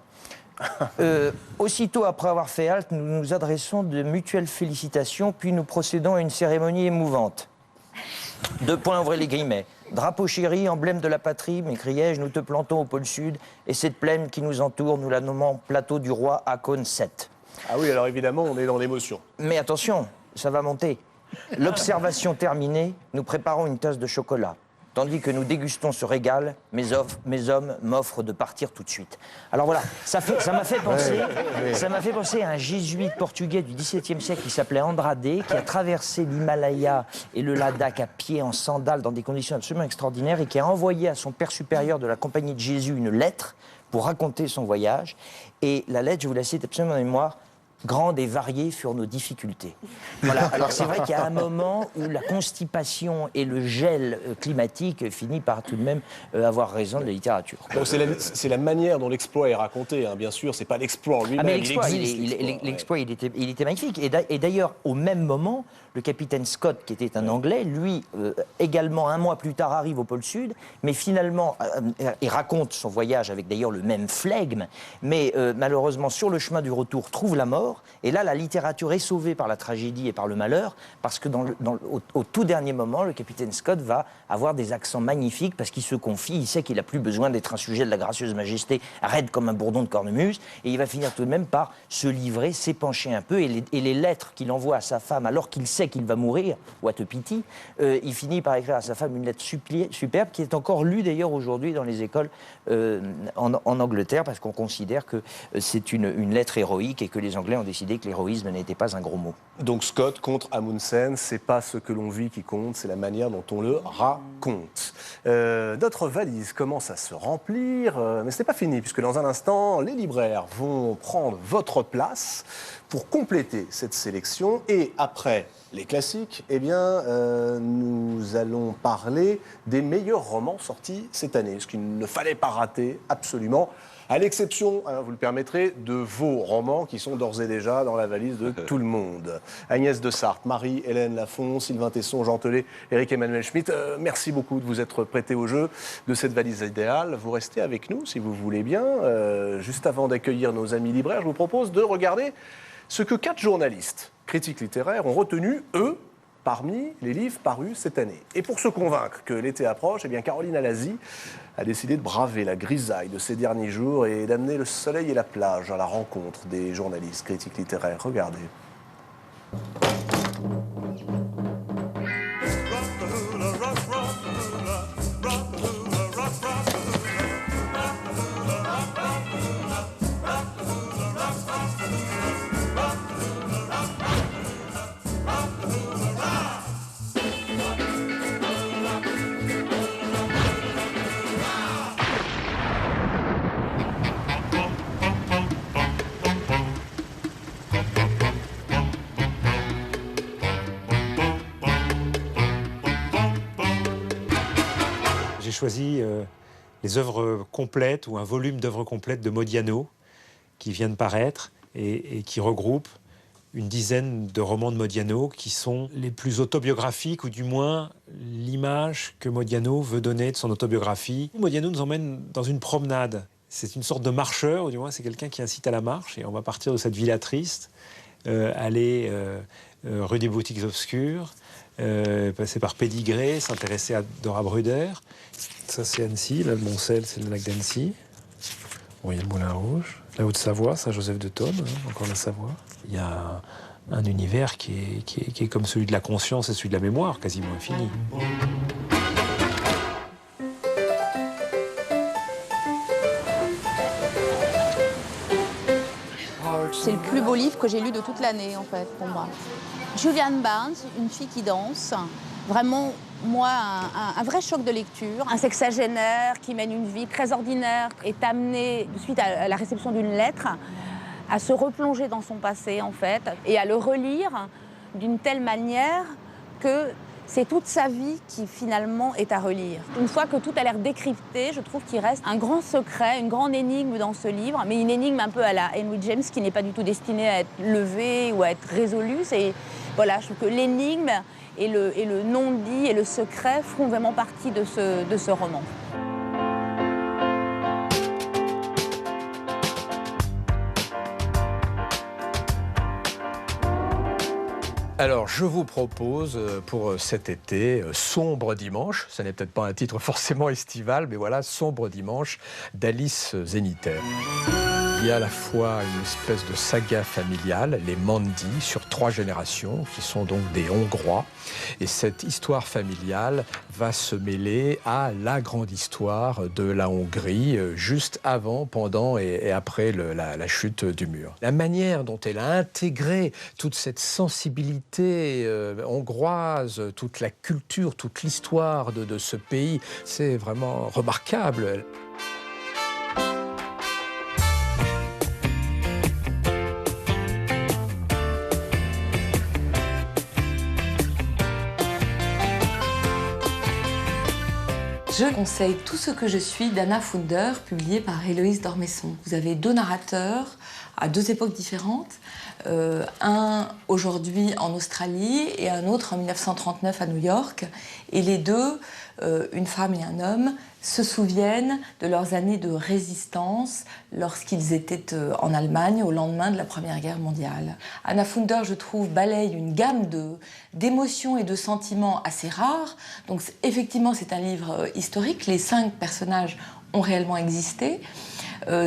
Aussitôt après avoir fait halte, nous nous adressons de mutuelles félicitations, puis nous procédons à une cérémonie émouvante. 2 points, ouvrez les guillemets. Drapeau chéri, emblème de la patrie, m'écriai-je, nous te plantons au pôle Sud, et cette plaine qui nous entoure, nous la nommons plateau du roi à cône 7. Ah oui, alors évidemment, on est dans l'émotion. Mais attention, ça va monter. L'observation terminée, nous préparons une tasse de chocolat. Tandis que nous dégustons ce régal, mes hommes m'offrent de partir tout de suite. Alors voilà, ça m'a fait penser à un jésuite portugais du XVIIe siècle qui s'appelait Andrade, qui a traversé l'Himalaya et le Ladakh à pied, en sandales, dans des conditions absolument extraordinaires, et qui a envoyé à son père supérieur de la Compagnie de Jésus une lettre pour raconter son voyage. Et la lettre, je vous la cite absolument en mémoire, Grande et variée furent nos difficultés. Voilà. Alors c'est vrai qu'il y a un moment où la constipation et le gel climatique finit par tout de même avoir raison de la littérature. Donc c'est la manière dont l'exploit est raconté, hein, bien sûr. C'est pas l'exploit en lui-même. Mais l'exploit, il était magnifique. Et d'ailleurs, au même moment, le capitaine Scott, qui était un Anglais, lui, également un mois plus tard, arrive au pôle Sud, mais finalement, il raconte son voyage avec d'ailleurs le même flegme, mais malheureusement, sur le chemin du retour, trouve la mort. Et là, la littérature est sauvée par la tragédie et par le malheur, parce que au tout dernier moment, le capitaine Scott va avoir des accents magnifiques, parce qu'il se confie, il sait qu'il n'a plus besoin d'être un sujet de la gracieuse majesté, raide comme un bourdon de cornemuse, et il va finir tout de même par se livrer, s'épancher un peu, et les lettres qu'il envoie à sa femme, alors qu'il sait qu'il va mourir, what a pity, il finit par écrire à sa femme une lettre superbe, qui est encore lue d'ailleurs aujourd'hui dans les écoles en Angleterre, parce qu'on considère que c'est une lettre héroïque, et que les Anglais ont décidé que l'héroïsme n'était pas un gros mot. Donc Scott contre Amundsen, c'est pas ce que l'on vit qui compte, c'est la manière dont on le raconte. Notre valise commence à se remplir, mais ce n'est pas fini, puisque dans un instant, les libraires vont prendre votre place pour compléter cette sélection. Et après les classiques, eh bien, nous allons parler des meilleurs romans sortis cette année, ce qu'il ne fallait pas rater absolument. À l'exception, hein, vous le permettrez, de vos romans qui sont d'ores et déjà dans la valise de tout le monde. Agnès de Sarthe, Marie-Hélène Lafont, Sylvain Tesson, Jean Telet, Éric-Emmanuel Schmitt, merci beaucoup de vous être prêtés au jeu de cette valise idéale. Vous restez avec nous si vous voulez bien. Juste avant d'accueillir nos amis libraires, je vous propose de regarder ce que 4 journalistes, critiques littéraires, ont retenu, eux, parmi les livres parus cette année. Et pour se convaincre que l'été approche, eh bien Caroline Alazi a décidé de braver la grisaille de ces derniers jours et d'amener le soleil et la plage à la rencontre des journalistes critiques littéraires. Regardez. J'ai choisi les œuvres complètes ou un volume d'œuvres complètes de Modiano qui vient de paraître et qui regroupe une dizaine de romans de Modiano qui sont les plus autobiographiques ou du moins l'image que Modiano veut donner de son autobiographie. Modiano nous emmène dans une promenade. C'est une sorte de marcheur, ou du moins c'est quelqu'un qui incite à la marche et on va partir de cette villa triste, aller rue des Boutiques Obscures, passer par Pédigré, s'intéresser à Dora Bruder. Ça, c'est Annecy. Là, le Moncel, c'est le lac d'Annecy. Bon, il y a le Moulin Rouge. La Haute-Savoie, Saint-Joseph de Thôme, hein, encore la Savoie. Il y a un univers qui est comme celui de la conscience et celui de la mémoire, quasiment infini. C'est le plus beau livre que j'ai lu de toute l'année, en fait, pour moi. Julianne Barnes, une fille qui danse. Vraiment, moi, un vrai choc de lecture. Un sexagénaire qui mène une vie très ordinaire est amené, suite à la réception d'une lettre, à se replonger dans son passé, en fait, et à le relire d'une telle manière que c'est toute sa vie qui, finalement, est à relire. Une fois que tout a l'air décrypté, je trouve qu'il reste un grand secret, une grande énigme dans ce livre, mais une énigme un peu à la Henry James qui n'est pas du tout destinée à être levée ou à être résolue. Voilà, je trouve que l'énigme et le non-dit et le secret font vraiment partie de ce roman. Alors, je vous propose pour cet été, Sombre Dimanche, ça n'est peut-être pas un titre forcément estival, mais voilà, Sombre Dimanche d'Alice Zéniter. Il y a à la fois une espèce de saga familiale, les Mandy, sur 3 générations, qui sont donc des Hongrois. Et cette histoire familiale va se mêler à la grande histoire de la Hongrie, juste avant, pendant et après la chute du mur. La manière dont elle a intégré toute cette sensibilité hongroise, toute la culture, toute l'histoire de ce pays, c'est vraiment remarquable. Je conseille Tout ce que je suis d'Anna Funder, publié par Héloïse d'Ormesson. Vous avez 2 narrateurs à 2 époques différentes, un aujourd'hui en Australie et un autre en 1939 à New York. Et les deux, une femme et un homme, se souviennent de leurs années de résistance lorsqu'ils étaient en Allemagne au lendemain de la Première Guerre mondiale. Anna Funder, je trouve, balaye une gamme d'émotions et de sentiments assez rares. Donc effectivement, c'est un livre historique. Les 5 personnages ont réellement existé.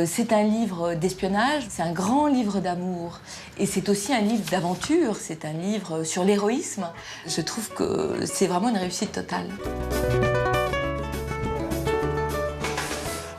C'est un livre d'espionnage, c'est un grand livre d'amour et c'est aussi un livre d'aventure, c'est un livre sur l'héroïsme. Je trouve que c'est vraiment une réussite totale.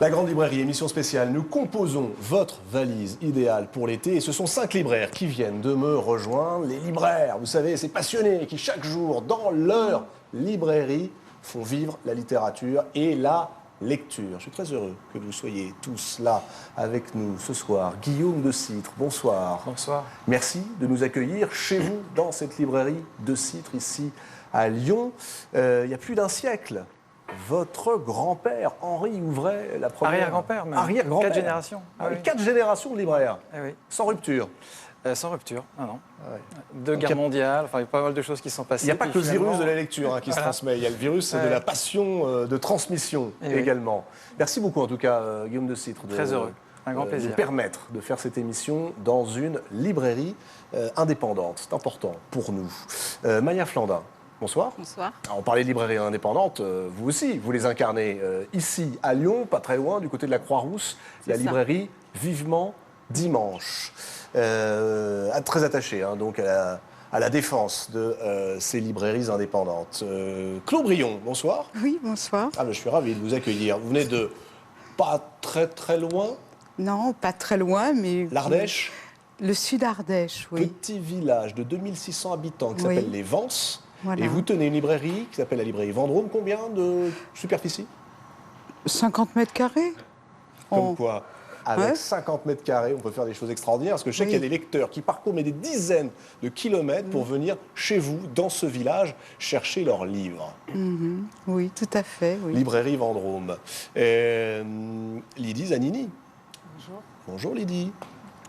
La Grande Librairie, émission spéciale, nous composons votre valise idéale pour l'été et ce sont 5 libraires qui viennent de me rejoindre. Les libraires, vous savez, ces passionnés qui chaque jour, dans leur librairie, font vivre la littérature et la lecture. Je suis très heureux que vous soyez tous là avec nous ce soir. Guillaume de Citre, bonsoir. Bonsoir. Merci de nous accueillir chez vous dans cette librairie de Citre ici à Lyon. Il y a plus d'un siècle, votre grand-père Henri ouvrait la première... Arrière-grand-père même. Arrière-grand-père. 4 générations. Ah oui, 4 générations de libraires. Ah oui. Sans rupture. Sans rupture, non. Ah ouais. 2 guerres mondiales, enfin il y a pas mal de choses qui sont passées. Il n'y a pas que le finalement... virus de la lecture qui se transmet, il y a le virus de la passion de transmission également. Merci beaucoup en tout cas Guillaume de Citre Très heureux, un grand plaisir. nous permettre de faire cette émission dans une librairie indépendante. C'est important pour nous. Maya Flandin, bonsoir. Bonsoir. Alors, on parlait de librairie indépendante, vous aussi, vous les incarnez ici à Lyon, pas très loin, du côté de la Croix-Rousse, la librairie Vivement Dimanche. Très attaché donc à la défense de ces librairies indépendantes. Claude Brion, bonsoir. Oui, bonsoir. Je suis ravi de vous accueillir. Vous venez de pas très très loin. Non, pas très loin, mais... L'Ardèche. Le sud-Ardèche, oui. Petit village de 2600 habitants qui s'appelle les Vances. Voilà. Et vous tenez une librairie qui s'appelle la librairie Vendôme. Combien de superficie? 50 mètres carrés. Comme quoi, avec 50 mètres carrés, on peut faire des choses extraordinaires. Parce que je sais qu'il y a des lecteurs qui parcourent des dizaines de kilomètres pour venir chez vous, dans ce village, chercher leurs livres. Oui, tout à fait. Oui. Librairie Vendôme. Lydie Zanini. Bonjour. Bonjour Lydie.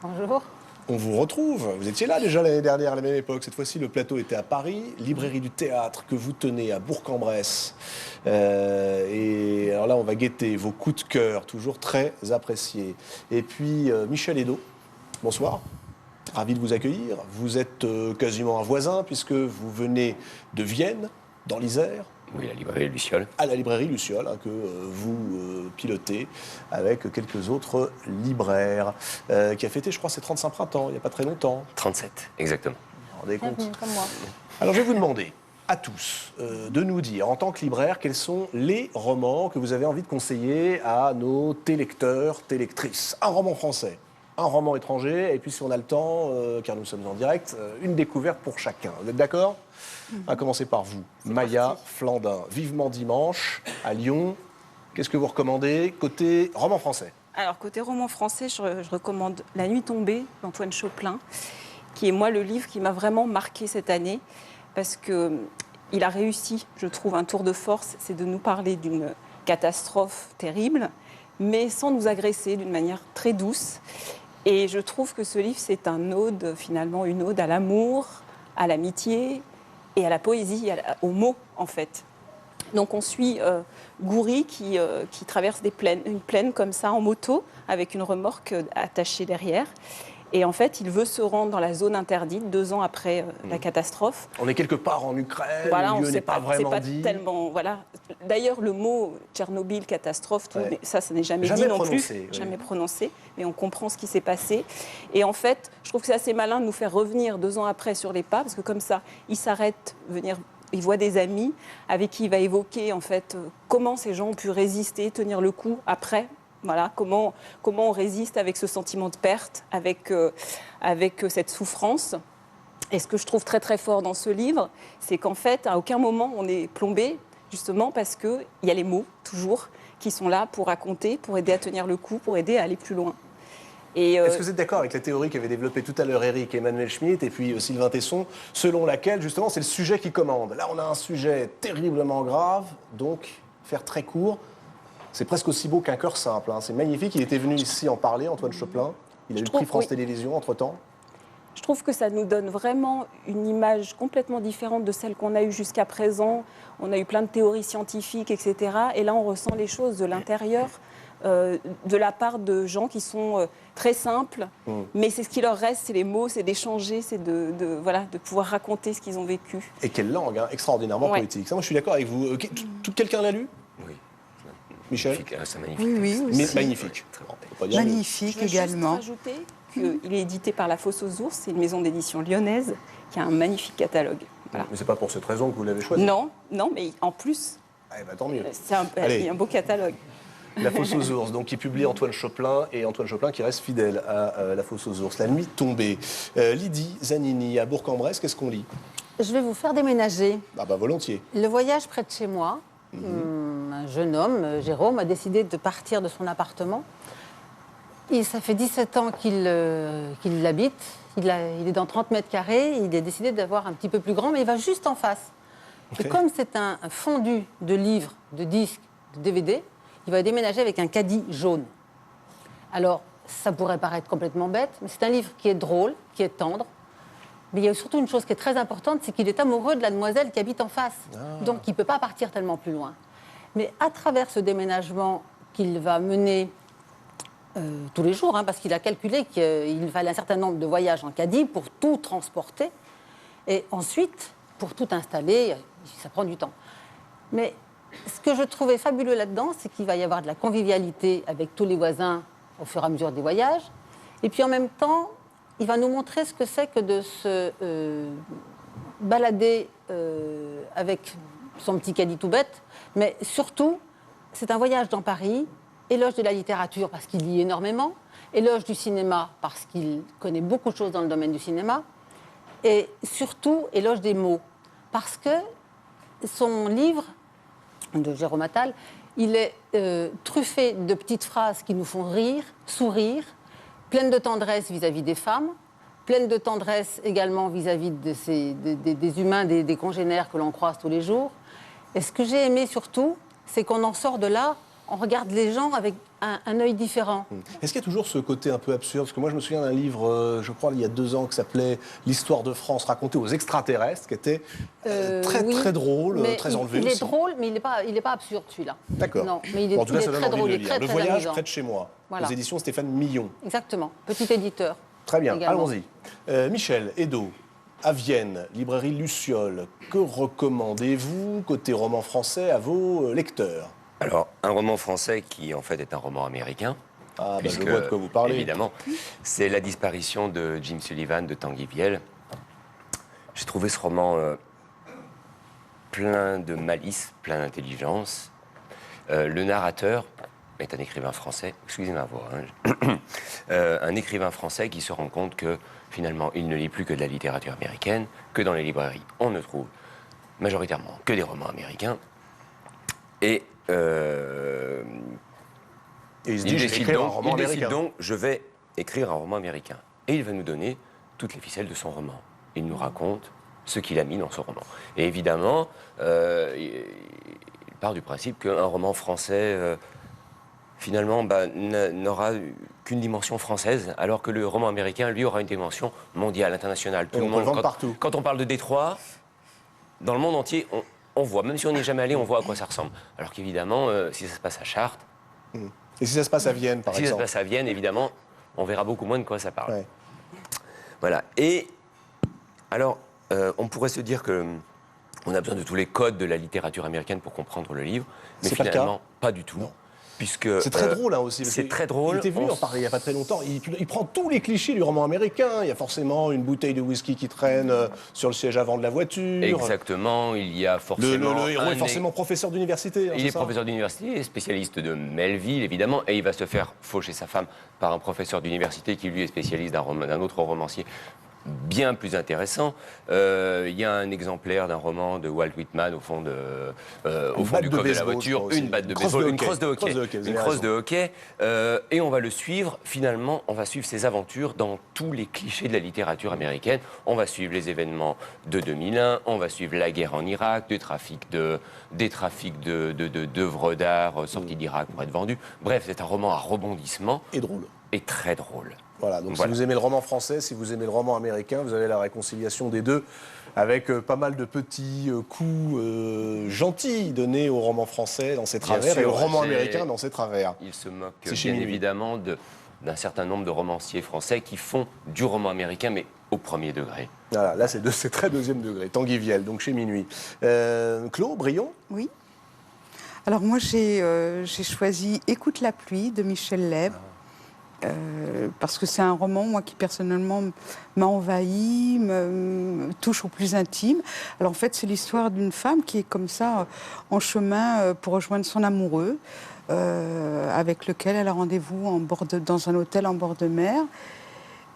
Bonjour. On vous retrouve. Vous étiez là déjà l'année dernière, à la même époque. Cette fois-ci, le plateau était à Paris. Librairie du théâtre que vous tenez à Bourg-en-Bresse. Et alors là, on va guetter vos coups de cœur, toujours très appréciés. Et puis, Michel Edo, bonsoir. Ravi de vous accueillir. Vous êtes quasiment un voisin, puisque vous venez de Vienne, dans l'Isère. Oui, la librairie Luciole. À la librairie Luciole, que vous pilotez avec quelques autres libraires, qui a fêté, je crois, ses 35 printemps, il n'y a pas très longtemps. 37, exactement. Vous vous rendez compte ? Comme moi. Alors, je vais vous demander à tous de nous dire, en tant que libraire, quels sont les romans que vous avez envie de conseiller à nos télélecteurs, télélectrices. Un roman français, un roman étranger, et puis si on a le temps, car nous sommes en direct, une découverte pour chacun. Vous êtes d'accord ? On va commencer par vous, Maya Flandin. Vivement Dimanche, à Lyon. Qu'est-ce que vous recommandez côté roman français? Alors, côté roman français, je recommande La Nuit tombée d'Antoine Chauplin, qui est, moi, le livre qui m'a vraiment marqué cette année, parce qu'il a réussi, je trouve, un tour de force, c'est de nous parler d'une catastrophe terrible, mais sans nous agresser, d'une manière très douce. Et je trouve que ce livre, c'est un ode, finalement, une ode à l'amour, à l'amitié, et à la poésie, aux mots, en fait. Donc on suit Goury qui traverse une plaine comme ça en moto, avec une remorque attachée derrière. Et en fait, il veut se rendre dans la zone interdite 2 ans après la catastrophe. On est quelque part en Ukraine, voilà, le lieu n'est pas vraiment dit. Tellement, voilà. D'ailleurs, le mot Tchernobyl, catastrophe, ça n'est jamais dit non plus. Jamais prononcé. Mais on comprend ce qui s'est passé. Et en fait, je trouve que c'est assez malin de nous faire revenir 2 ans après sur les pas, parce que comme ça, il s'arrête, il voit des amis avec qui il va évoquer en fait comment ces gens ont pu résister, tenir le coup après. Voilà, comment on résiste avec ce sentiment de perte, avec cette souffrance. Et ce que je trouve très très fort dans ce livre, c'est qu'en fait, à aucun moment on est plombé, justement parce qu'il y a les mots, toujours, qui sont là pour raconter, pour aider à tenir le coup, pour aider à aller plus loin. Est-ce que vous êtes d'accord avec la théorie qu'avait développée tout à l'heure Eric et Emmanuel Schmitt et puis Sylvain Tesson, selon laquelle, justement, c'est le sujet qui commande? Là, on a un sujet terriblement grave, donc faire très court. C'est presque aussi beau qu'un cœur simple. Hein. C'est magnifique. Il était venu ici en parler, Antoine Choplin. Il a eu le prix France Télévisions entre-temps. Je trouve que ça nous donne vraiment une image complètement différente de celle qu'on a eue jusqu'à présent. On a eu plein de théories scientifiques, etc. Et là, on ressent les choses de l'intérieur, de la part de gens qui sont très simples. Mais c'est ce qui leur reste, c'est les mots, c'est d'échanger, c'est de pouvoir raconter ce qu'ils ont vécu. Et quelle langue, hein, extraordinairement poétique. Ça, moi, je suis d'accord avec vous. Quelqu'un l'a lu? Oui. Michel? C'est magnifique. Oui, oui. Aussi. Magnifique. Magnifique également. Je veux juste rajouter qu'il est édité par La Fosse aux Ours, c'est une maison d'édition lyonnaise qui a un magnifique catalogue. Voilà. Mais c'est pas pour cette raison que vous l'avez choisi? Non, mais en plus, tant mieux. Il y a un beau catalogue. La Fosse aux Ours, donc qui publie Antoine Choplin, et Antoine Choplin qui reste fidèle à La Fosse aux Ours. La nuit tombée. Lydie Zanini, à Bourg-en-Bresse, qu'est-ce qu'on lit? Je vais vous faire déménager. Ah bah volontiers. Le voyage près de chez moi, un jeune homme, Jérôme, a décidé de partir de son appartement. Et ça fait 17 ans qu'il l'habite. Il est dans 30 mètres carrés. Il a décidé d'avoir un petit peu plus grand, mais il va juste en face. Okay. Et comme c'est un fondu de livres, de disques, de DVD, il va déménager avec un caddie jaune. Alors, ça pourrait paraître complètement bête, mais c'est un livre qui est drôle, qui est tendre. Mais il y a surtout une chose qui est très importante, c'est qu'il est amoureux de la demoiselle qui habite en face. Donc, il ne peut pas partir tellement plus loin. Mais à travers ce déménagement qu'il va mener tous les jours, hein, parce qu'il a calculé qu'il fallait un certain nombre de voyages en caddie pour tout transporter. Et ensuite, pour tout installer, ça prend du temps. Mais ce que je trouvais fabuleux là-dedans, c'est qu'il va y avoir de la convivialité avec tous les voisins au fur et à mesure des voyages. Et puis en même temps, il va nous montrer ce que c'est que de se balader avec son petit caddie tout bête. Mais surtout, c'est un voyage dans Paris, éloge de la littérature parce qu'il lit énormément, éloge du cinéma parce qu'il connaît beaucoup de choses dans le domaine du cinéma, et surtout éloge des mots. Parce que son livre de Jérôme Attal, il est truffé de petites phrases qui nous font rire, sourire, pleine de tendresse vis-à-vis des femmes, pleine de tendresse également vis-à-vis des humains, des congénères que l'on croise tous les jours. Et ce que j'ai aimé surtout, c'est qu'on en sort de là, on regarde les gens avec un œil différent. Est-ce qu'il y a toujours ce côté un peu absurde? Parce que moi, je me souviens d'un livre, je crois, il y a 2 ans, qui s'appelait L'histoire de France racontée aux extraterrestres, qui était très drôle, très enlevé il aussi. Il est drôle, mais il n'est pas absurde, celui-là. D'accord. Non, mais il est, bon, en tout cas, ça donne très envie drôle, de le lire. Le voyage amusant. près de chez moi, voilà. aux éditions Stéphane Millon. Exactement, petit éditeur. Très bien, également. allons-y. Michel, Edo, à Vienne, librairie Luciole, que recommandez-vous, côté roman français, à vos lecteurs? Alors, un roman français qui, en fait, est un roman américain. Ah, puisque, je vois de quoi vous parlez. Évidemment. C'est La disparition de Jim Sullivan de Tanguy Viel. J'ai trouvé ce roman plein de malice, plein d'intelligence. Le narrateur est un écrivain français, excusez ma voix, hein. Un écrivain français qui se rend compte que, finalement, il ne lit plus que de la littérature américaine, que dans les librairies, on ne trouve majoritairement que des romans américains. Et il décide donc, je vais écrire un roman américain. Et il va nous donner toutes les ficelles de son roman. Il nous raconte ce qu'il a mis dans son roman. Et évidemment, il part du principe qu'un roman français, finalement, n'aura qu'une dimension française, alors que le roman américain, lui, aura une dimension mondiale, internationale. Tout le monde, quand on parle de Détroit, dans le monde entier, on voit, même si on n'y est jamais allé, on voit à quoi ça ressemble. Alors qu'évidemment, si ça se passe à Chartres... Et si ça se passe à Vienne, par exemple? Si ça se passe à Vienne, évidemment, on verra beaucoup moins de quoi ça parle. Ouais. Voilà. Et alors, on pourrait se dire qu'on a besoin de tous les codes de la littérature américaine pour comprendre le livre, mais finalement, pas du tout. Non. Puisque c'est très drôle, hein, aussi. C'est très drôle. Il était venu en parler il n'y a pas très longtemps. Il prend tous les clichés du roman américain. Il y a forcément une bouteille de whisky qui traîne sur le siège avant de la voiture. Exactement. Il y a forcément... Le héros est forcément professeur d'université. Hein, il est professeur d'université, spécialiste de Melville, évidemment, et il va se faire faucher sa femme par un professeur d'université qui, lui, est spécialiste d'un autre romancier bien plus intéressant. Il y a un exemplaire d'un roman de Walt Whitman au fond du coffre de la voiture, une batte de baseball, une crosse de hockey. Et on va le suivre, finalement, on va suivre ses aventures dans tous les clichés de la littérature américaine. On va suivre les événements de 2001, on va suivre la guerre en Irak, des trafics d'œuvres d'art sorties d'Irak pour être vendus. Bref, c'est un roman à rebondissement. Et drôle. Et très drôle. Voilà, donc si vous aimez le roman français, si vous aimez le roman américain, vous avez la réconciliation des deux, avec pas mal de petits coups gentils donnés au roman français dans ses travers et au roman américain dans ses travers. Il se moque bien évidemment d'un certain nombre de romanciers français qui font du roman américain, mais au premier degré. Voilà, là c'est très deuxième degré. Tanguy Viel, donc chez Minuit. Claude Brion. Oui. Alors moi j'ai choisi Écoute la pluie de Michel Leb. Parce que c'est un roman, moi, qui personnellement m'a envahi, me touche au plus intime. Alors en fait, c'est l'histoire d'une femme qui est comme ça en chemin pour rejoindre son amoureux, avec lequel elle a rendez-vous dans un hôtel en bord de mer.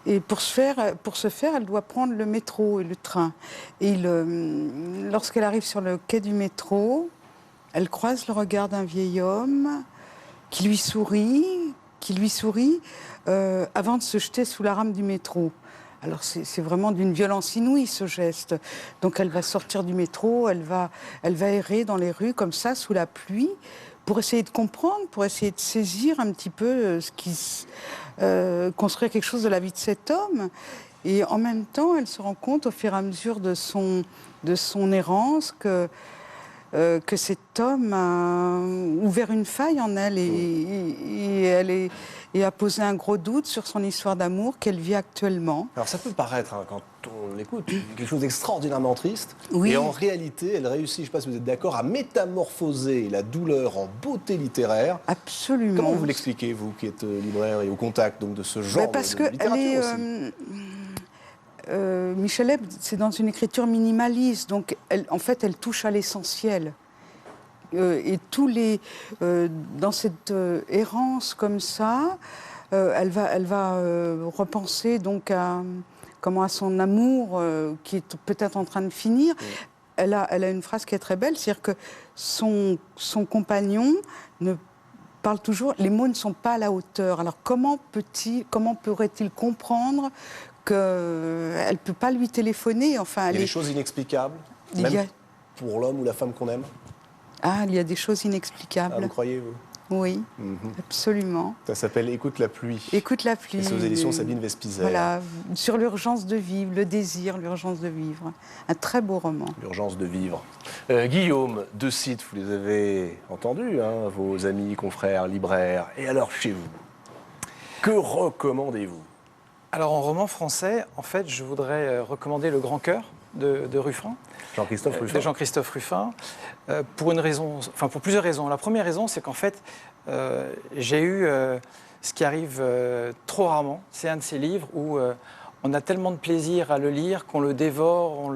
Et pour ce faire, elle doit prendre le métro et le train. Et lorsqu'elle arrive sur le quai du métro, elle croise le regard d'un vieil homme qui lui sourit avant de se jeter sous la rame du métro. Alors c'est vraiment d'une violence inouïe ce geste. Donc elle va sortir du métro, elle va errer dans les rues comme ça sous la pluie pour essayer de comprendre, pour essayer de saisir un petit peu construire quelque chose de la vie de cet homme. Et en même temps, elle se rend compte au fur et à mesure de son errance que cet homme a ouvert une faille en elle et a posé un gros doute sur son histoire d'amour qu'elle vit actuellement. Alors ça peut paraître, quand on l'écoute, quelque chose d'extraordinairement triste. Oui. Et en réalité, elle réussit, je ne sais pas si vous êtes d'accord, à métamorphoser la douleur en beauté littéraire. Absolument. Comment vous l'expliquez, vous qui êtes libraire et au contact donc, de ce genre de littérature aussi Michel Leb, c'est dans une écriture minimaliste, donc elle touche à l'essentiel. Et dans cette errance comme ça, elle va repenser donc à son amour qui est peut-être en train de finir. Oui. Elle a une phrase qui est très belle, c'est-à-dire que son compagnon parle toujours, les mots ne sont pas à la hauteur. Alors comment pourrait-il comprendre qu'elle ne peut pas lui téléphoner. Enfin, il y a des choses inexplicables, même pour l'homme ou la femme qu'on aime. Ah, il y a des choses inexplicables. Ah, vous croyez, vous? Oui, absolument. Ça s'appelle Écoute la pluie. Écoute la pluie. Et c'est aux éditions Sabine Vespizer. Voilà, sur l'urgence de vivre, le désir, l'urgence de vivre. Un très beau roman. L'urgence de vivre. Guillaume, 2 sites, vous les avez entendus, vos amis, confrères, libraires. Et alors, chez vous, que recommandez-vous? Alors, en roman français, en fait, je voudrais recommander Le Grand Cœur de Ruffin. Jean-Christophe Ruffin. De Jean-Christophe Ruffin, pour plusieurs raisons. La première raison, c'est qu'en fait, j'ai eu ce qui arrive trop rarement. C'est un de ces livres où on a tellement de plaisir à le lire qu'on le dévore,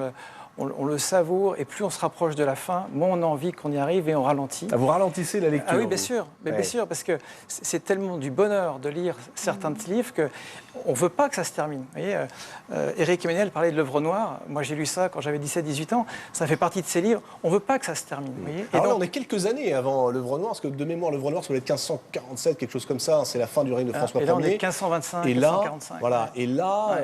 on le savoure, et plus on se rapproche de la fin, moins on a envie qu'on y arrive et on ralentit. Ah, vous ralentissez la lecture? Ah oui, bien sûr, bien sûr, parce que c'est tellement du bonheur de lire certains de ces livres qu'on ne veut pas que ça se termine. Vous voyez, Éric Emmanuel parlait de l'œuvre noire. Moi, j'ai lu ça quand j'avais 17-18 ans. Ça fait partie de ces livres. On ne veut pas que ça se termine. Vous voyez. Alors là, on est quelques années avant l'œuvre noire, parce que de mémoire, l'œuvre noire, ça doit être 1547, quelque chose comme ça. C'est la fin du règne de François Ier. Et là, on est 1525, 1545. Voilà. Et là,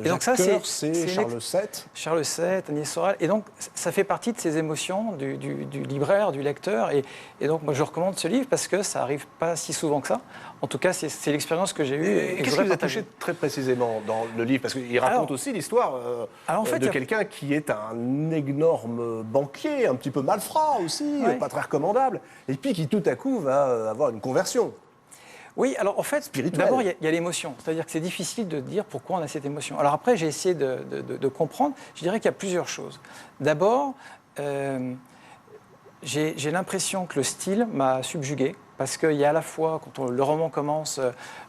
et donc ça, c'est Charles VII. Charles VII, Agnès Sorel. Et donc, ça fait partie de ces émotions du libraire, du lecteur. Et donc, moi, je recommande ce livre parce que ça n'arrive pas si souvent que ça. En tout cas, c'est l'expérience que j'ai eue. Et qu'est-ce qui vous a touché très précisément dans le livre? Parce qu'il raconte aussi l'histoire de quelqu'un qui est un énorme banquier, un petit peu malfrat aussi, pas très recommandable, et puis qui tout à coup va avoir une conversion. Oui, alors en fait, d'abord, il y a l'émotion. C'est-à-dire que c'est difficile de dire pourquoi on a cette émotion. Alors après, j'ai essayé de comprendre. Je dirais qu'il y a plusieurs choses. D'abord, j'ai l'impression que le style m'a subjugué. Parce qu'il y a à la fois, quand le roman commence,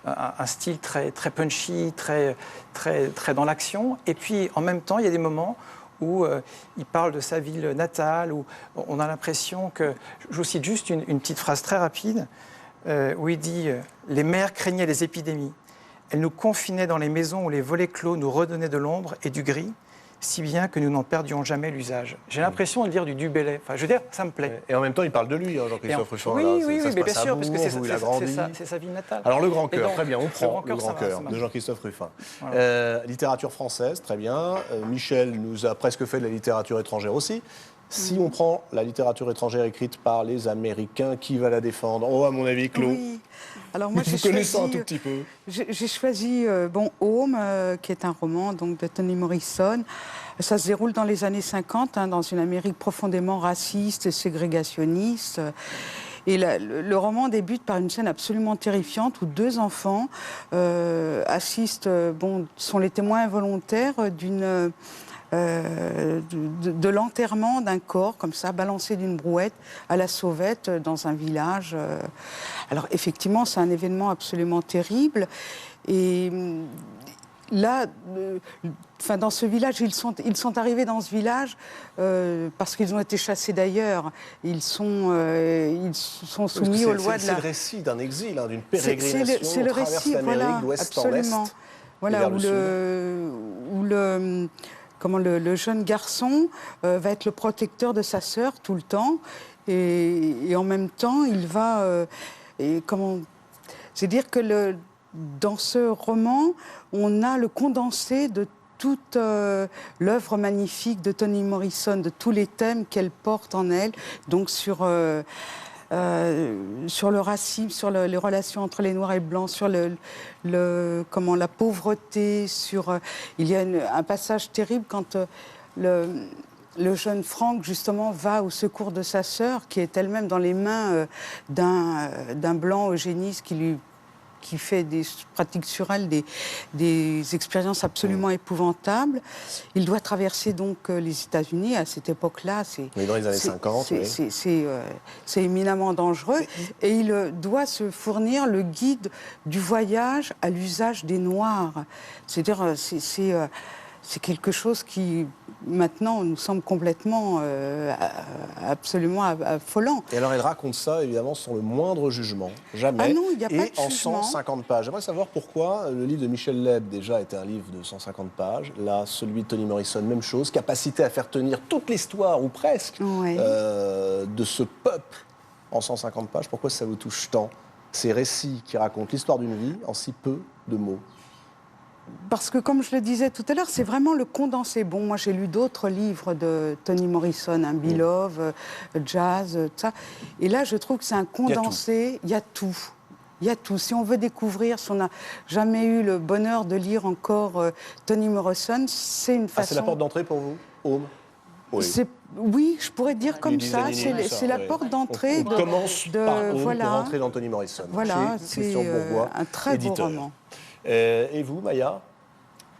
un style très, très punchy, très, très, très dans l'action. Et puis, en même temps, il y a des moments où il parle de sa ville natale, où on a l'impression que... Je vous cite juste une petite phrase très rapide, où il dit « Les mères craignaient les épidémies. elle nous confinait dans les maisons où les volets clos nous redonnaient de l'ombre et du gris, si bien que nous n'en perdions jamais l'usage. J'ai l'impression de lire du Dubélé. Enfin, je veux dire, ça me plaît. Et en même temps, il parle de lui, Jean-Christophe Ruffin. Oui, mais bien sûr, parce que c'est sa vie natale. Alors, Le Grand Cœur, très bien, on prend Le Grand Cœur de Jean-Christophe Ruffin. Voilà. Littérature française, très bien. Michel nous a presque fait de la littérature étrangère aussi. Si on prend la littérature étrangère écrite par les Américains, qui va la défendre? Oh, à mon avis, Claude. Oui. Alors moi, vous connaissez un tout petit peu. J'ai choisi Home, qui est un roman donc, de Toni Morrison. Ça se déroule dans les années 50, dans une Amérique profondément raciste, ségrégationniste. Et le roman débute par une scène absolument terrifiante où 2 enfants assistent, sont les témoins involontaires de l'enterrement d'un corps, comme ça, balancé d'une brouette à la sauvette dans un village. Alors, effectivement, c'est un événement absolument terrible. Et là, dans ce village, ils sont arrivés dans ce village parce qu'ils ont été chassés d'ailleurs. Ils sont soumis aux lois de la... C'est le récit d'un exil, d'une pérégrination. C'est le récit, voilà, d'ouest en est. Voilà, où le jeune garçon va être le protecteur de sa sœur tout le temps, et en même temps, il va... C'est-à-dire que dans ce roman, on a le condensé de toute l'œuvre magnifique de Toni Morrison, de tous les thèmes qu'elle porte en elle, donc sur le racisme, sur les relations entre les Noirs et Blancs, sur la pauvreté, il y a un passage terrible quand le jeune Franck, justement, va au secours de sa sœur, qui est elle-même dans les mains d'un blanc eugéniste qui fait pratique sur elle des expériences absolument épouvantables. Il doit traverser donc les États-Unis à cette époque-là. Mais dans les années 50, c'est éminemment dangereux. Et il doit se fournir le guide du voyage à l'usage des Noirs. C'est-à-dire, c'est quelque chose qui, maintenant, nous semble complètement, absolument affolant. Et alors, elle raconte ça, évidemment, sans le moindre jugement. Jamais. Ah non, il n'y a pas de en jugement. 150 pages. J'aimerais savoir pourquoi le livre de Michel Leb, déjà, était un livre de 150 pages. Là, celui de Toni Morrison, même chose. Capacité à faire tenir toute l'histoire, ou presque, de ce peuple en 150 pages. Pourquoi ça vous touche tant? Ces récits qui racontent l'histoire d'une vie en si peu de mots. Parce que, comme je le disais tout à l'heure, c'est vraiment le condensé. Bon, moi, j'ai lu d'autres livres de Toni Morrison, Beloved, Jazz, tout ça. Et là, je trouve que c'est un condensé. Il y a tout. Il y a tout. Si on veut découvrir, si on n'a jamais eu le bonheur de lire encore Toni Morrison, c'est une façon... c'est la porte d'entrée pour vous, Home? Oui, je pourrais dire comme ça. C'est la porte d'entrée. On commence par Home pour rentrer dans Toni Morrison. Voilà, c'est un très beau roman. Et vous, Maya?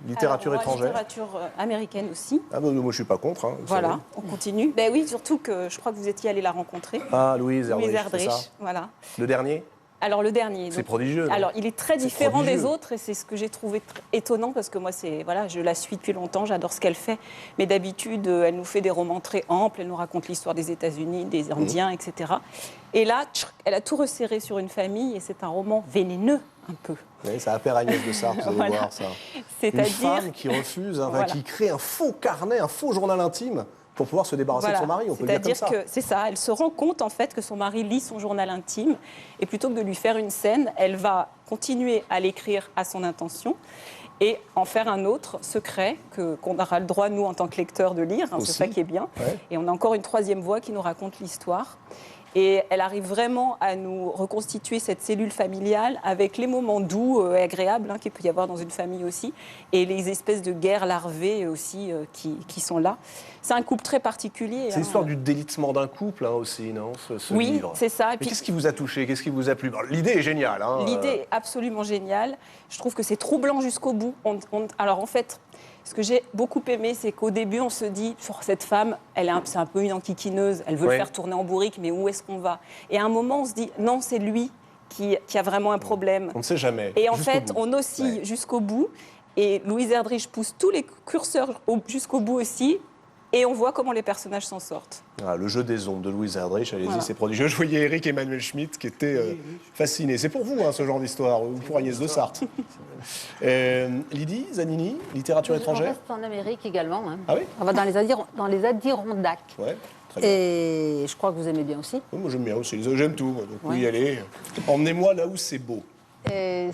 Littérature étrangère? Littérature américaine aussi. Ah ben, moi, je ne suis pas contre. Voilà, on continue. Ben oui, surtout que je crois que vous étiez allé la rencontrer. Ah, Louise Erdrich, voilà. Le dernier? Alors, le dernier. C'est prodigieux. Alors, il est très différent des autres, et c'est ce que j'ai trouvé étonnant, parce que moi, je la suis depuis longtemps, j'adore ce qu'elle fait. Mais d'habitude, elle nous fait des romans très amples, elle nous raconte l'histoire des États-Unis, des Indiens, etc. Et là, elle a tout resserré sur une famille, et c'est un roman vénéneux, un peu. Oui, ça appelle Agnès de Sarthe, vous allez voir ça. C'est-à-dire... Une femme qui refuse, qui crée un faux carnet, un faux journal intime pour pouvoir se débarrasser de son mari, on peut le dire comme ça. C'est-à-dire que c'est ça, elle se rend compte en fait que son mari lit son journal intime, et plutôt que de lui faire une scène, elle va continuer à l'écrire à son intention et en faire un autre secret qu'on aura le droit, nous, en tant que lecteurs, de lire, c'est ça qui est bien. Ouais. Et on a encore une troisième voix qui nous raconte l'histoire. Et elle arrive vraiment à nous reconstituer cette cellule familiale avec les moments doux et agréables qu'il peut y avoir dans une famille aussi, et les espèces de guerres larvées aussi qui sont là. C'est un couple très particulier. C'est l'histoire du délitement d'un couple aussi, non, ce livre? Oui, c'est ça. Et puis, qu'est-ce qui vous a touché? Qu'est-ce qui vous a plu? L'idée est géniale. L'idée est absolument géniale. Je trouve que c'est troublant jusqu'au bout. Alors en fait... Ce que j'ai beaucoup aimé, c'est qu'au début, on se dit, cette femme, c'est un peu une enquiquineuse, elle veut le faire tourner en bourrique, mais où est-ce qu'on va? Et à un moment, on se dit, non, c'est lui qui a vraiment un problème. On ne sait jamais. Et en fait, on oscille jusqu'au bout, et Louise Erdrich pousse tous les curseurs jusqu'au bout aussi, Et on voit comment les personnages s'en sortent. Ah, le jeu des ombres de Louise Erdrich, allez-y, Voilà. c'est prodigieux. Je voyais Eric Emmanuel Schmitt qui était fasciné. C'est pour vous, hein, ce genre d'histoire, ou pour Agnès de Sarthe. Lydie Zanini, littérature On étrangère. reste en Amérique également. Hein. Ah oui. On va dans les Adirondacks. Ouais, très bien. Et je crois que vous aimez bien aussi. Oui, moi j'aime bien aussi, j'aime tout, moi, donc Ouais. oui, allez, emmenez-moi là où c'est beau. Et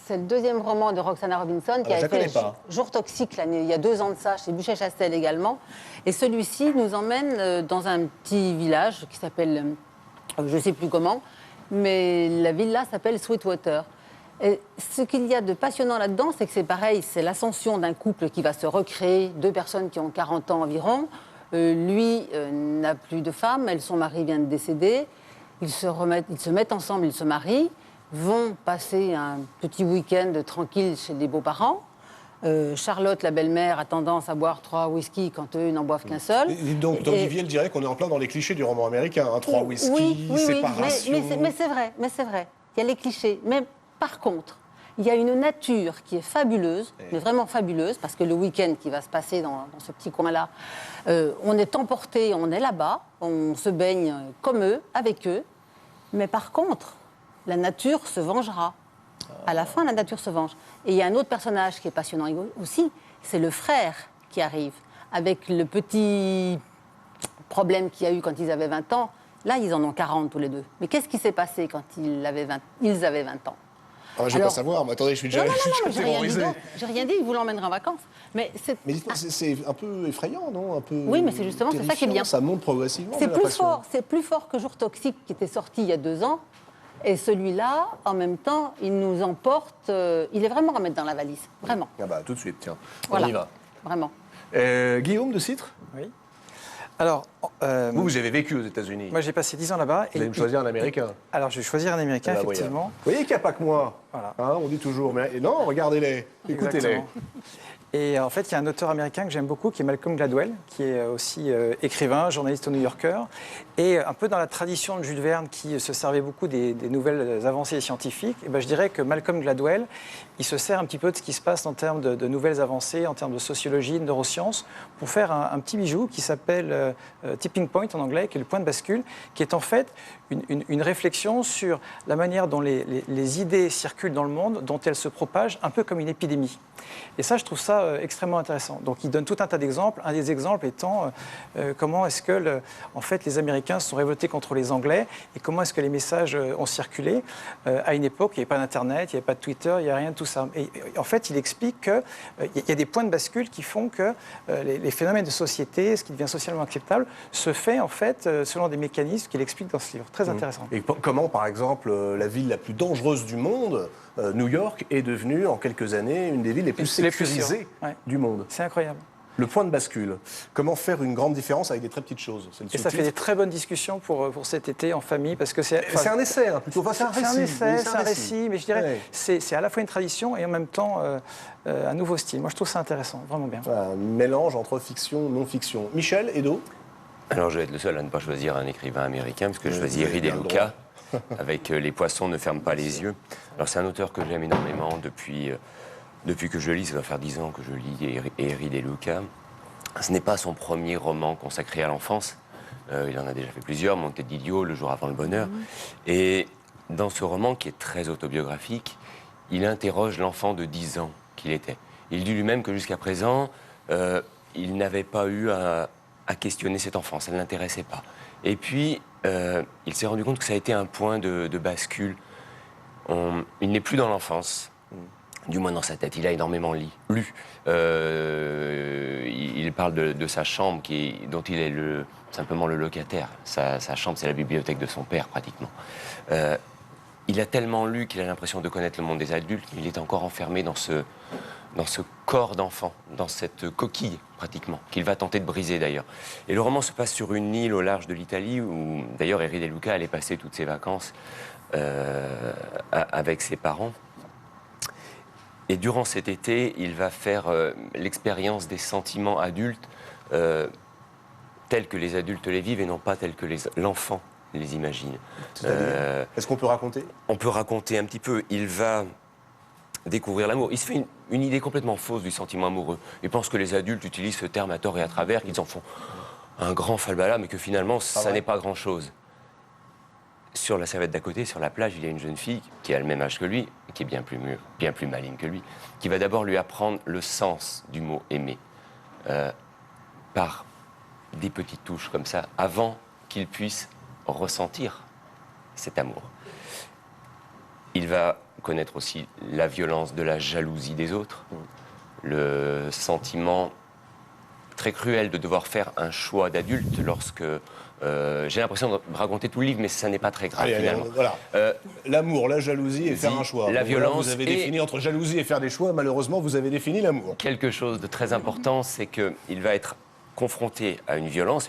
c'est le deuxième roman de Roxana Robinson qui Ah, je a la connais fait pas. Jour toxique il y a 2 ans de ça, chez Buchet-Chastel également. Et celui-ci nous emmène dans un petit village qui s'appelle, je ne sais plus comment, mais la ville-là s'appelle Sweetwater. Et ce qu'il y a de passionnant là-dedans, c'est que c'est pareil, c'est l'ascension d'un couple qui va se recréer, 2 personnes qui ont 40 ans environ. Lui n'a plus de femme, son mari vient de décéder. Ils se mettent ensemble, ils se marient, vont passer un petit week-end tranquille chez des beaux-parents. Charlotte, la belle-mère, a tendance à boire 3 whisky quand eux n'en boivent qu'un seul. Et donc, Olivier, elle dirait qu'on est en plein dans les clichés du roman américain. Hein, 3 whisky, oui, séparation. mais c'est vrai. Il y a les clichés. Mais par contre, il y a une nature qui est fabuleuse, mais vraiment fabuleuse, parce que le week-end qui va se passer dans ce petit coin-là, on est emporté, on est là-bas, on se baigne comme eux, avec eux. Mais par contre, la nature se vengera. À la fin, la nature se venge. Et il y a un autre personnage qui est passionnant aussi, c'est le frère qui arrive, avec le petit problème qu'il y a eu quand ils avaient 20 ans. Là, ils en ont 40 tous les deux. Mais qu'est-ce qui s'est passé quand ils avaient 20 ans? Ah, je ne vais pas savoir, mais attendez, je suis déjà, non, je suis j'ai rien dit terrorisé. d'autre. J'ai rien dit, ils vous l'emmèneraient en vacances. Mais Mais dites-moi, c'est un peu effrayant, non? Un peu oui, mais c'est justement, c'est ça qui est bien. Ça monte progressivement. C'est j'ai l'impression. plus fort que Jour toxique qui était sorti il y a 2 ans. Et celui-là, en même temps, il nous emporte. Il est vraiment à mettre dans la valise. Vraiment. Ah bah, tout de suite, tiens. Voilà. On y va. Vraiment. Guillaume de Citre? Oui. Alors, vous avez vécu aux États-Unis. moi j'ai passé 10 ans là-bas. Vous allez me choisir un Américain. Alors je vais choisir un Américain, Ah, effectivement. Vous voyez qu'il n'y a pas que moi. Voilà. Hein, on dit toujours. Mais et non, regardez-les, écoutez-les. Exactement. Et en fait, il y a un auteur américain que j'aime beaucoup, qui est Malcolm Gladwell, qui est aussi écrivain, journaliste au New Yorker, et un peu dans la tradition de Jules Verne, qui se servait beaucoup des nouvelles avancées scientifiques. Et ben, je dirais que Malcolm Gladwell, il se sert un petit peu de ce qui se passe en termes de nouvelles avancées, en termes de sociologie, de neurosciences, pour faire un petit bijou qui s'appelle Tipping Point en anglais, qui est le point de bascule, qui est en fait une réflexion sur la manière dont les idées circulent dans le monde, dont elles se propagent, un peu comme une épidémie. Et ça, je trouve ça extrêmement intéressant. Donc, il donne tout un tas d'exemples. Un des exemples étant comment est-ce que, en fait, les Américains se sont révoltés contre les Anglais et comment est-ce que les messages ont circulé à une époque. Il n'y avait pas d'Internet, il n'y avait pas de Twitter, il n'y a rien de tout ça. Et en fait, il explique qu'il y a des points de bascule qui font que les phénomènes de société, ce qui devient socialement acceptable, se fait en fait selon des mécanismes qu'il explique dans ce livre. Très intéressant. Et comment, par exemple, la ville la plus dangereuse du monde, New York, est devenue en quelques années une des villes les plus sécurisées du monde. C'est incroyable. Le point de bascule. Comment faire une grande différence avec des très petites choses? C'est le Et ça fait des très bonnes discussions pour cet été en famille, parce que c'est un essai, hein, plutôt. Enfin, c'est un essai, c'est un récit, mais je dirais c'est à la fois une tradition et en même temps un nouveau style. Moi, je trouve ça intéressant, vraiment bien. Un mélange entre fiction et non-fiction. Michel, Edo? Alors, je vais être le seul à ne pas choisir un écrivain américain, puisque je choisis Henri De Luca, avec Les poissons ne ferment pas les yeux. Alors, c'est un auteur que j'aime énormément depuis que je le lis. Ça doit faire 10 ans que je lis Henri De Luca. Ce n'est pas son premier roman consacré à l'enfance. Il en a déjà fait plusieurs, Mon tête d'idiot, Le jour avant le bonheur. Et dans ce roman, qui est très autobiographique, il interroge l'enfant de 10 ans qu'il était. Il dit lui-même que jusqu'à présent, il n'avait pas eu à questionner cette enfance, elle ne l'intéressait pas. Et puis, il s'est rendu compte que ça a été un point de bascule. Il n'est plus dans l'enfance, du moins dans sa tête. Il a énormément lu. Il parle de sa chambre dont il est simplement le locataire. Sa chambre, c'est la bibliothèque de son père, pratiquement. Il a tellement lu qu'il a l'impression de connaître le monde des adultes. Il est encore enfermé dans ce corps d'enfant, dans cette coquille, pratiquement, qu'il va tenter de briser, d'ailleurs. Et le roman se passe sur une île au large de l'Italie, où, d'ailleurs, Henri De Luca allait passer toutes ses vacances avec ses parents. Et durant cet été, il va faire l'expérience des sentiments adultes tels que les adultes les vivent et non pas tels que l'enfant les imagine. Est-ce qu'on peut raconter? On peut raconter un petit peu. Il va découvrir l'amour. Il se fait une idée complètement fausse du sentiment amoureux. Il pense que les adultes utilisent ce terme à tort et à travers, qu'ils en font un grand falbala, mais que finalement, ça n'est pas grand-chose. Sur la serviette d'à côté, sur la plage, il y a une jeune fille qui a le même âge que lui, qui est bien plus maligne que lui, qui va d'abord lui apprendre le sens du mot aimer, par des petites touches comme ça, avant qu'il puisse ressentir cet amour. Il va connaître aussi la violence de la jalousie des autres, le sentiment très cruel de devoir faire un choix d'adulte lorsque... j'ai l'impression de raconter tout le livre, mais ça n'est pas très grave finalement. Voilà. L'amour, la jalousie et faire un choix. La violence. Vous avez défini entre jalousie et faire des choix, malheureusement, vous avez défini l'amour. Quelque chose de très important, c'est qu'il va être confronté à une violence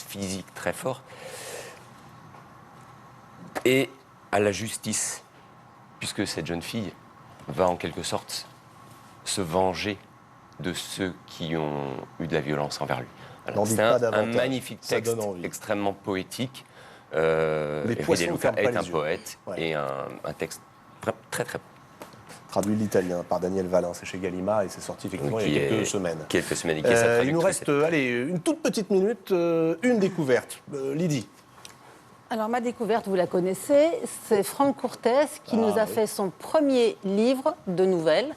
physique très forte, et à la justice, puisque cette jeune fille va en quelque sorte se venger de ceux qui ont eu de la violence envers lui. C'est un magnifique texte extrêmement poétique. Frédéric Luca est un poète et un texte très très beau. Traduit de l'italien par Daniel Valin, c'est chez Gallimard et c'est sorti effectivement il y a quelques semaines. Il nous reste une toute petite minute, une découverte. Lydie. Alors ma découverte, vous la connaissez, c'est Franck Courtès qui nous a fait son premier livre de nouvelles,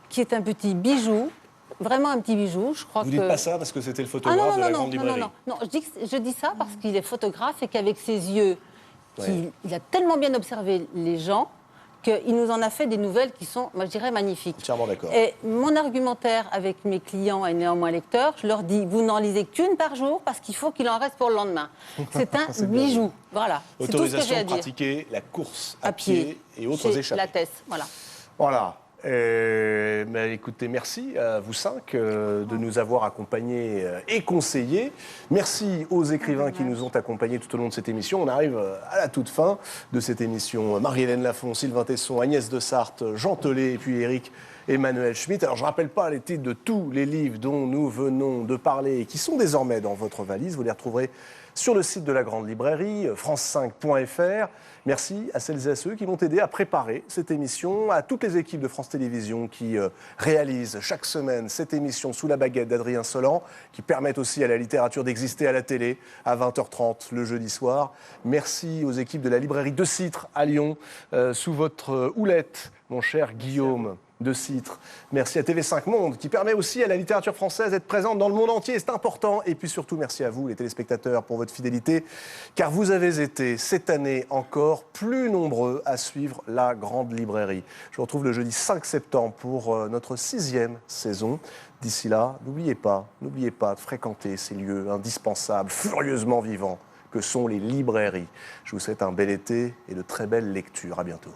qui est un petit bijou. Vraiment un petit bijou, je crois que... Vous dites pas ça parce que c'était le photographe de la Grande Librairie. Non, je dis ça parce qu'il est photographe et qu'avec ses yeux, il a tellement bien observé les gens qu'il nous en a fait des nouvelles qui sont, moi je dirais, magnifiques. Entièrement d'accord. Et mon argumentaire avec mes clients et néanmoins lecteurs, je leur dis, vous n'en lisez qu'une par jour parce qu'il faut qu'il en reste pour le lendemain. C'est un bijou, voilà. C'est tout ce que j'ai à dire. Autorisation de pratiquer la course à pied et autres échappées. La Tess, voilà. Voilà. Écoutez, merci à vous cinq de nous avoir accompagnés et conseillés. Merci aux écrivains qui nous ont accompagnés tout au long de cette émission. On arrive à la toute fin de cette émission. Marie-Hélène Lafont, Sylvain Tesson, Agnès de Sarthe, Jean Telet et puis Éric Emmanuel Schmitt. Alors je ne rappelle pas les titres de tous les livres dont nous venons de parler et qui sont désormais dans votre valise. Vous les retrouverez sur le site de la Grande Librairie, france5.fr. Merci à celles et à ceux qui m'ont aidé à préparer cette émission, à toutes les équipes de France Télévisions qui réalisent chaque semaine cette émission sous la baguette d'Adrien Solan, qui permettent aussi à la littérature d'exister à la télé à 20h30 le jeudi soir. Merci aux équipes de la librairie de Citre à Lyon, sous votre houlette, mon cher Guillaume de Citre. Merci à TV5 Monde qui permet aussi à la littérature française d'être présente dans le monde entier, c'est important. Et puis surtout, merci à vous les téléspectateurs pour votre fidélité, car vous avez été cette année encore plus nombreux à suivre la Grande Librairie. Je vous retrouve le jeudi 5 septembre pour notre 6e saison. D'ici là, n'oubliez pas de fréquenter ces lieux indispensables, furieusement vivants, que sont les librairies. Je vous souhaite un bel été et de très belles lectures. À bientôt.